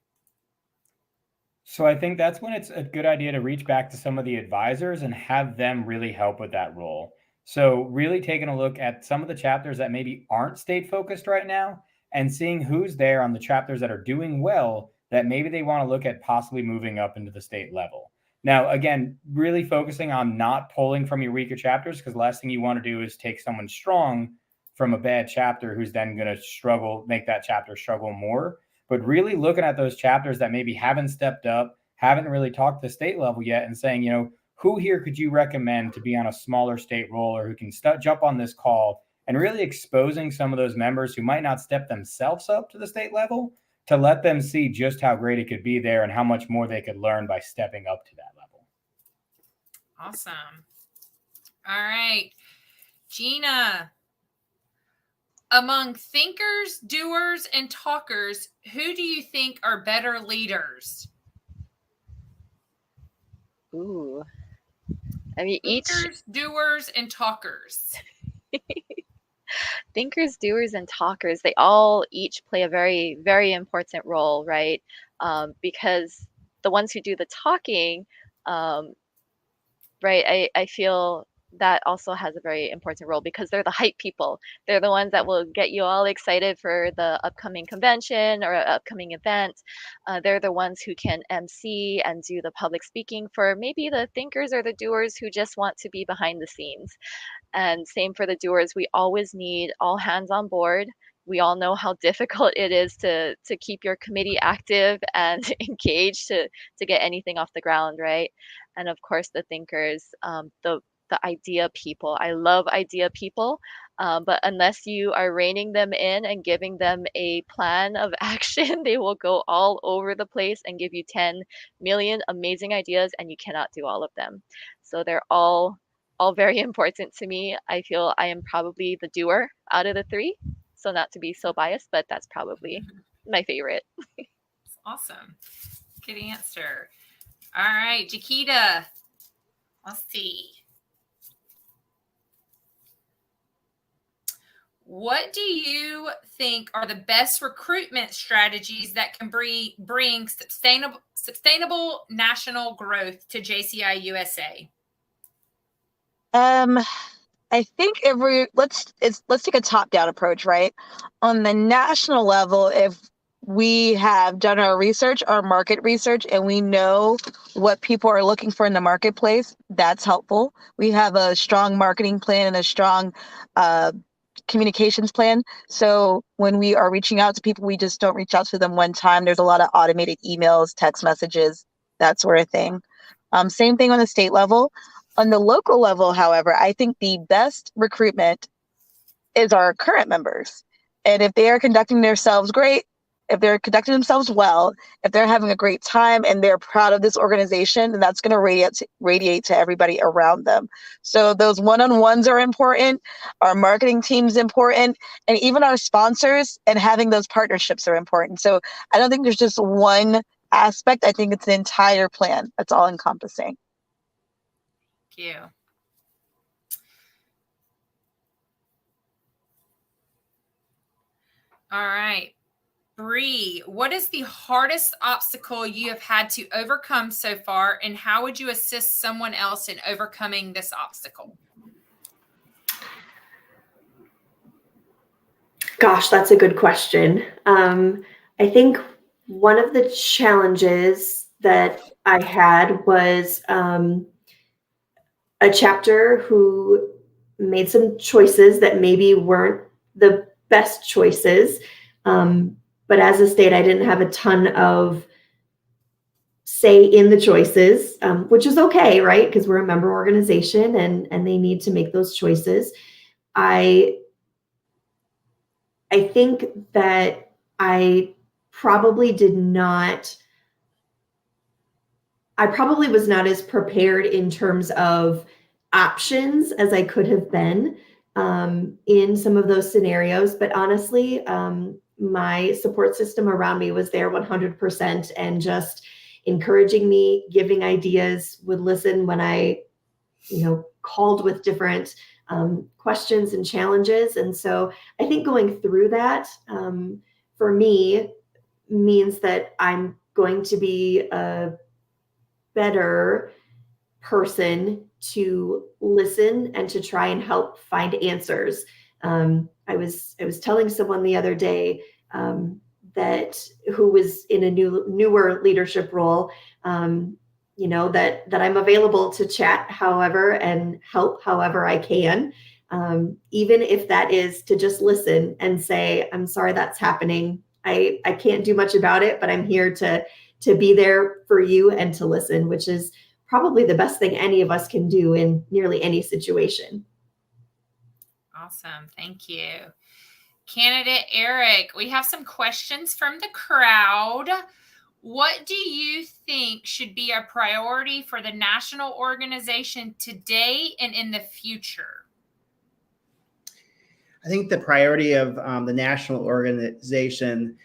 So I think that's when it's a good idea to reach back to some of the advisors and have them really help with that role. So really taking a look at some of the chapters that maybe aren't state focused right now and seeing who's there on the chapters that are doing well that maybe they want to look at possibly moving up into the state level. Now, again, really focusing on not pulling from your weaker chapters, because the last thing you want to do is take someone strong from a bad chapter who's then going to struggle, make that chapter struggle more. But really looking at those chapters that maybe haven't stepped up, haven't really talked to the state level yet and saying, who here could you recommend to be on a smaller state role or who can jump on this call, and really exposing some of those members who might not step themselves up to the state level to let them see just how great it could be there and how much more they could learn by stepping up to that level. Awesome. All right. Gina, among thinkers, doers, and talkers, who do you think are better leaders? Ooh. I mean, thinkers, doers, and talkers. Thinkers, doers, and talkers, they all each play a very, very important role, right? Because the ones who do the talking, right, I feel that also has a very important role because they're the hype people. They're the ones that will get you all excited for the upcoming convention or upcoming event. They're the ones who can MC and do the public speaking for maybe the thinkers or the doers who just want to be behind the scenes. And same for the doers. We always need all hands on board. We all know how difficult it is to keep your committee active and engaged to get anything off the ground, right? And of course, the thinkers, the idea people. I love idea people, but unless you are reining them in and giving them a plan of action, they will go all over the place and give you 10 million amazing ideas, and you cannot do all of them. So they're all very important to me. I feel I am probably the doer out of the three. So not to be so biased, but that's probably my favorite. Awesome. Good answer. All right, Jaquita. Let's see. What do you think are the best recruitment strategies that can bring sustainable national growth to JCI USA? I I think if let's take a top-down approach, right? On the national level, if we have done our research, our market research, and we know what people are looking for in the marketplace, that's helpful. We have a strong marketing plan and a strong communications plan. So when we are reaching out to people, we just don't reach out to them one time. There's a lot of automated emails, text messages, that sort of thing. Same thing on the state level. On the local level, however, I think the best recruitment is our current members. And if they are conducting themselves great, if they're conducting themselves well, if they're having a great time and they're proud of this organization, then that's going to radiate to everybody around them. So those one-on-ones are important. Our marketing team's important, and even our sponsors and having those partnerships are important. So I don't think there's just one aspect. I think it's an entire plan that's all encompassing. Thank you. All right. Bree, what is the hardest obstacle you have had to overcome so far, and how would you assist someone else in overcoming this obstacle? Gosh, that's a good question. I think one of the challenges that I had was a chapter who made some choices that maybe weren't the best choices. But as a state, I didn't have a ton of say in the choices, which is okay, right? Because we're a member organization and they need to make those choices. I think that I probably was not as prepared in terms of options as I could have been in some of those scenarios. But honestly, my support system around me was there 100% and just encouraging me, giving ideas, would listen when I, called with different questions and challenges. And so I think going through that for me means that I'm going to be a better person to listen and to try and help find answers. I was telling someone the other day that who was in a newer leadership role, that I'm available to chat however and help however I can, even if that is to just listen and say, I'm sorry that's happening. I can't do much about it, but I'm here to be there for you and to listen, which is probably the best thing any of us can do in nearly any situation. Awesome. Thank you. Candidate Eric, we have some questions from the crowd. What do you think should be a priority for the national organization today and in the future? I think the priority of the national organization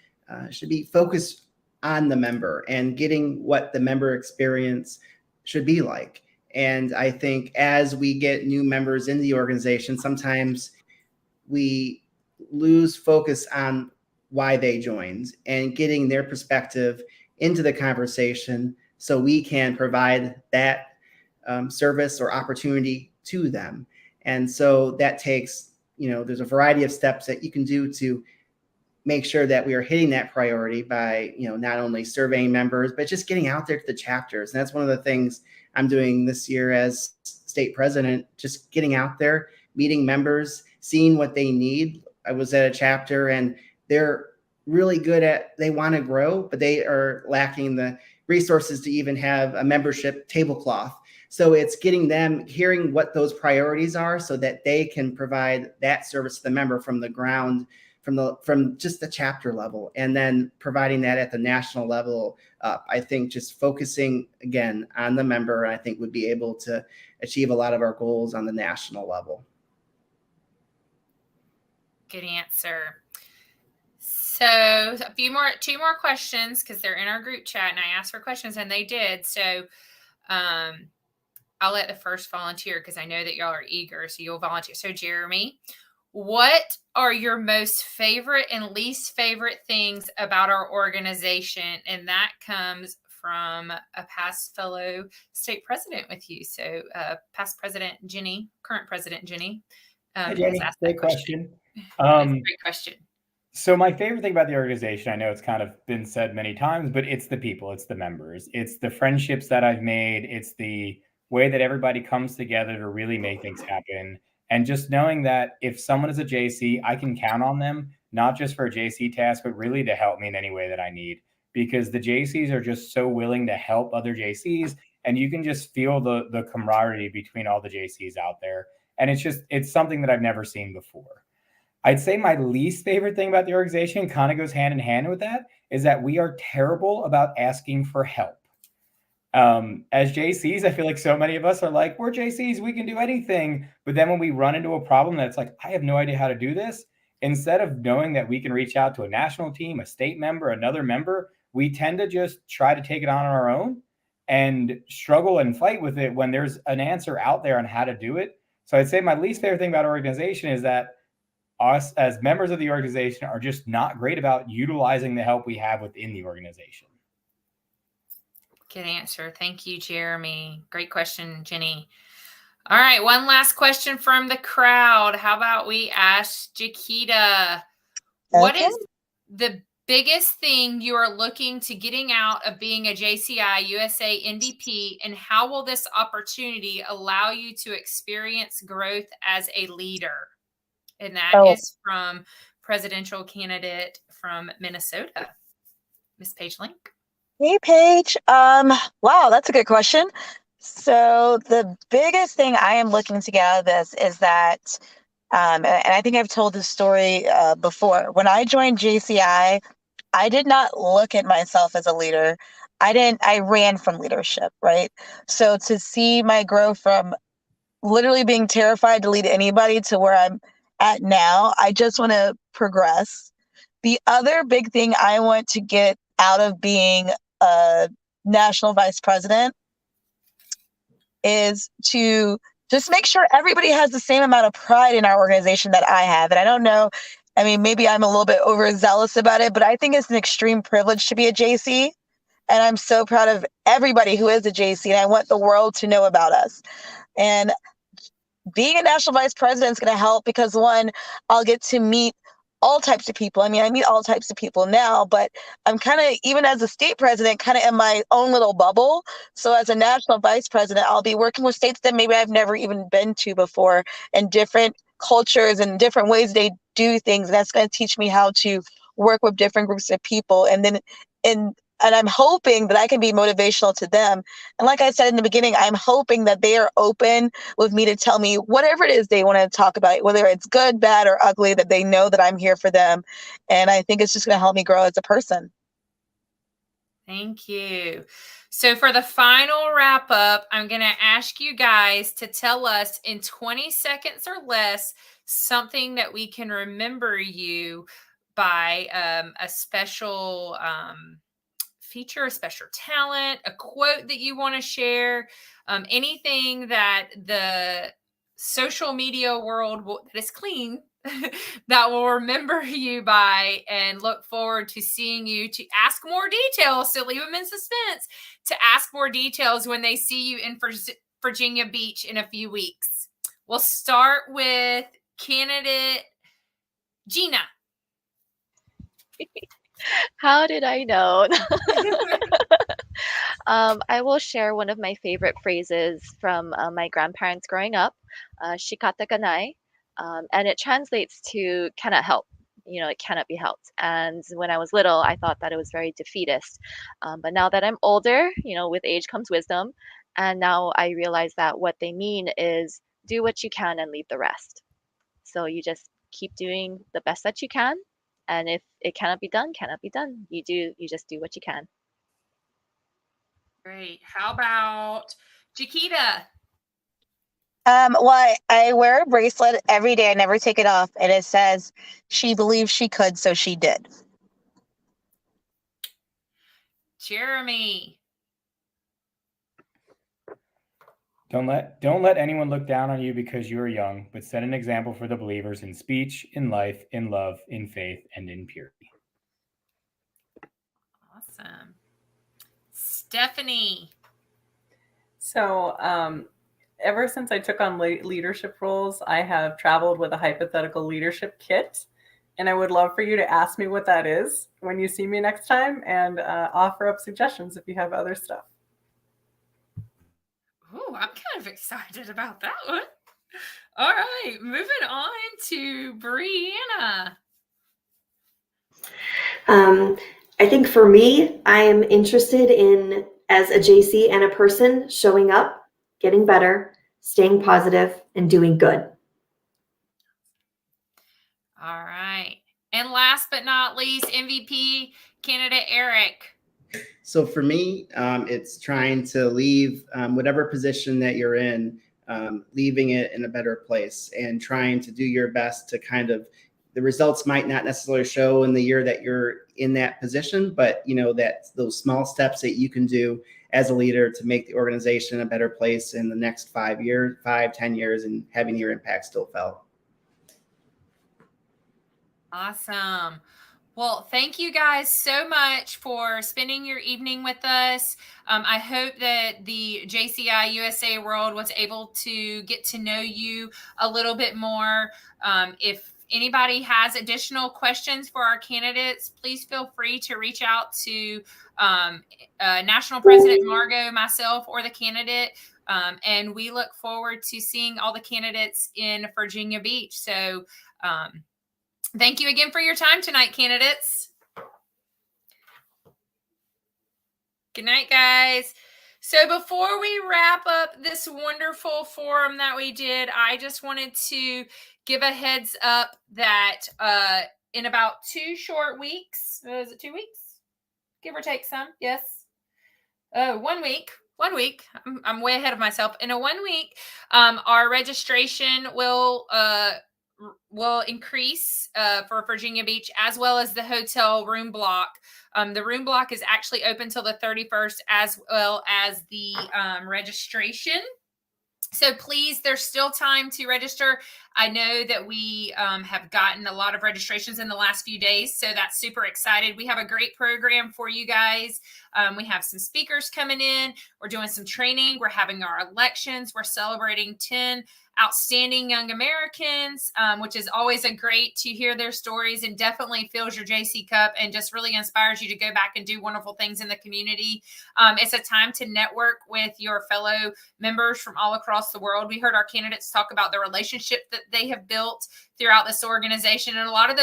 should be focused on the member and getting what the member experience should be like. And I think as we get new members in the organization, sometimes we lose focus on why they joined and getting their perspective into the conversation so we can provide that service or opportunity to them. And so that takes, there's a variety of steps that you can do to make sure that we are hitting that priority by, not only surveying members, but just getting out there to the chapters. And that's one of the things I'm doing this year as state president, just getting out there, meeting members, seeing what they need. I was at a chapter and they're really good they want to grow, but they are lacking the resources to even have a membership tablecloth. So it's getting them, hearing what those priorities are so that they can provide that service to the member from the ground, from just the chapter level, and then providing that at the national level up. I think just focusing again on the member, I think would be able to achieve a lot of our goals on the national level. Good answer. So two more questions because they're in our group chat and I asked for questions and they did. So I'll let the first volunteer because I know that y'all are eager. So you'll volunteer. So Jeremy, what are your most favorite and least favorite things about our organization? And that comes from a past fellow state president with you. So past president Jenny, current president Jenny, Hey, has Jenny, asked great that question. question. Great question. So my favorite thing about the organization, I know it's kind of been said many times, but it's the people, it's the members, it's the friendships that I've made, it's the way that everybody comes together to really make things happen. And just knowing that if someone is a JC, I can count on them, not just for a JC task, but really to help me in any way that I need. Because the JCs are just so willing to help other JCs, and you can just feel the camaraderie between all the JCs out there. And it's something that I've never seen before. I'd say my least favorite thing about the organization kind of goes hand in hand with that, is that we are terrible about asking for help. As JCs, I feel like so many of us are like, we're JCs, we can do anything. But then when we run into a problem that's like, I have no idea how to do this, instead of knowing that we can reach out to a national team, a state member, another member, we tend to just try to take it on our own and struggle and fight with it when there's an answer out there on how to do it. So I'd say my least favorite thing about our organization is that us as members of the organization are just not great about utilizing the help we have within the organization. Good answer. Thank you, Jeremy. Great question, Jenny. All right, one last question from the crowd. How about we ask Jaquita, what is the biggest thing you are looking to getting out of being a JCI USA NDP, and how will this opportunity allow you to experience growth as a leader? And that is from presidential candidate from Minnesota, Miss Paige Link. Hey, Paige. Wow, that's a good question. So the biggest thing I am looking to get out of this is that, and I think I've told this story before. When I joined JCI, I did not look at myself as a leader. I ran from leadership, right? So to see my growth from literally being terrified to lead anybody to where I'm at now, I just want to progress. The other big thing I want to get out of being a national vice president is to just make sure everybody has the same amount of pride in our organization that I have. And I don't know, I mean, maybe I'm a little bit overzealous about it, but I think it's an extreme privilege to be a JC. And I'm so proud of everybody who is a JC, and I want the world to know about us. And being a national vice president is going to help because, one, I'll get to meet all types of people. I mean, I meet all types of people now, but I'm kind of, even as a state president, kind of in my own little bubble. So as a national vice president, I'll be working with states that maybe I've never even been to before, and different cultures and different ways they do things. And that's going to teach me how to work with different groups of people. And then and I'm hoping that I can be motivational to them. And like I said in the beginning, I'm hoping that they are open with me to tell me whatever it is they want to talk about, whether it's good, bad, or ugly, that they know that I'm here for them. And I think it's just going to help me grow as a person. Thank you. So for the final wrap up, I'm going to ask you guys to tell us in 20 seconds or less something that we can remember you by, a special feature, a special talent, a quote that you want to share, anything that the social media world that is clean that will remember you by, and look forward to seeing you to ask more details, to leave them in suspense, to ask more details when they see you in Virginia Beach in a few weeks. We'll start with candidate Gina. How did I know? I will share one of my favorite phrases from my grandparents growing up, shikata ganai, and it translates to cannot help. You know, it cannot be helped. And when I was little, I thought that it was very defeatist. But now that I'm older, you know, with age comes wisdom. And now I realize that what they mean is do what you can and leave the rest. So you just keep doing the best that you can. And if it cannot be done, cannot be done. You just do what you can. Great. How about Jaquita? Well, I wear a bracelet every day. I never take it off. And it says, she believed she could, so she did. Jeremy. Don't let anyone look down on you because you are young, but set an example for the believers in speech, in life, in love, in faith, and in purity. Awesome. Stephanie. So, ever since I took on leadership roles, I have traveled with a hypothetical leadership kit. And I would love for you to ask me what that is when you see me next time, and offer up suggestions if you have other stuff. Oh, I'm kind of excited about that one. All right, moving on to Brianna. I think for me, I am interested in, as a JC and a person, showing up, getting better, staying positive, and doing good. All right. And last but not least, MVP candidate Eric. So for me, it's trying to leave whatever position that you're in, leaving it in a better place and trying to do your best to kind of, the results might not necessarily show in the year that you're in that position, but you know, that those small steps that you can do as a leader to make the organization a better place in the next 5 years, 5-10 years, and having your impact still felt. Awesome. Well, thank you guys so much for spending your evening with us. I hope that the JCI USA world was able to get to know you a little bit more. If anybody has additional questions for our candidates, please feel free to reach out to National President Margot, myself, or the candidate. And we look forward to seeing all the candidates in Virginia Beach. So, thank you again for your time tonight, candidates. Good night, guys. So before we wrap up this wonderful forum that we did, I just wanted to give a heads up that in about 2 short weeks, is it 2 weeks? Give or take some, yes. 1 week. 1 week. I'm way ahead of myself. In a 1 week, our registration will increase for Virginia Beach, as well as the hotel room block. The room block is actually open till the 31st, as well as the registration. So please, there's still time to register. I know that we have gotten a lot of registrations in the last few days, so that's super excited. We have a great program for you guys. We have some speakers coming in. We're doing some training. We're having our elections. We're celebrating 10 outstanding young Americans, which is always a great to hear their stories, and definitely fills your JC cup and just really inspires you to go back and do wonderful things in the community. It's a time to network with your fellow members from all across the world. We heard our candidates talk about the relationship that they have built throughout this organization, and a lot of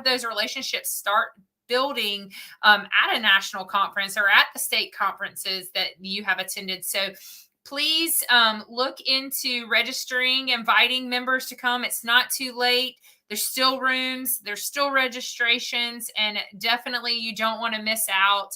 those relationships start building at a national conference or at the state conferences that you have attended. So please look into registering, inviting members to come. It's not too late. There's still rooms, there's still registrations, and definitely you don't want to miss out.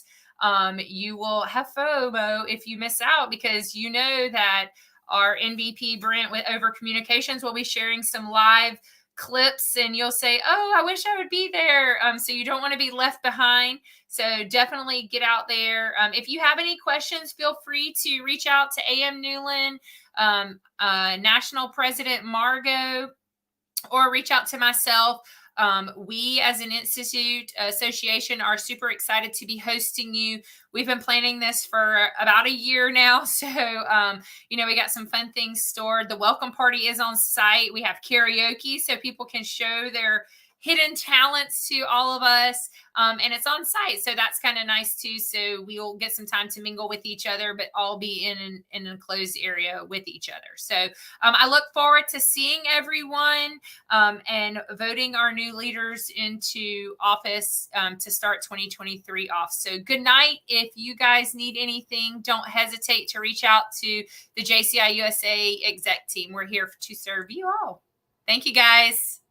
You will have FOMO if you miss out, because you know that our MVP Brent with Over Communications will be sharing some live clips, and you'll say, oh, I wish I would be there. So you don't want to be left behind. So definitely get out there. If you have any questions, feel free to reach out to AM Newland, National President Margot, or reach out to myself. We as an association are super excited to be hosting you. We've been planning this for about a year now. So, we got some fun things stored. The welcome party is on site. We have karaoke so people can show their hidden talents to all of us. And it's on site. So that's kind of nice too. So we'll get some time to mingle with each other, but all be in an enclosed area with each other. So I look forward to seeing everyone and voting our new leaders into office to start 2023 off. So good night. If you guys need anything, don't hesitate to reach out to the JCI USA exec team. We're here to serve you all. Thank you, guys.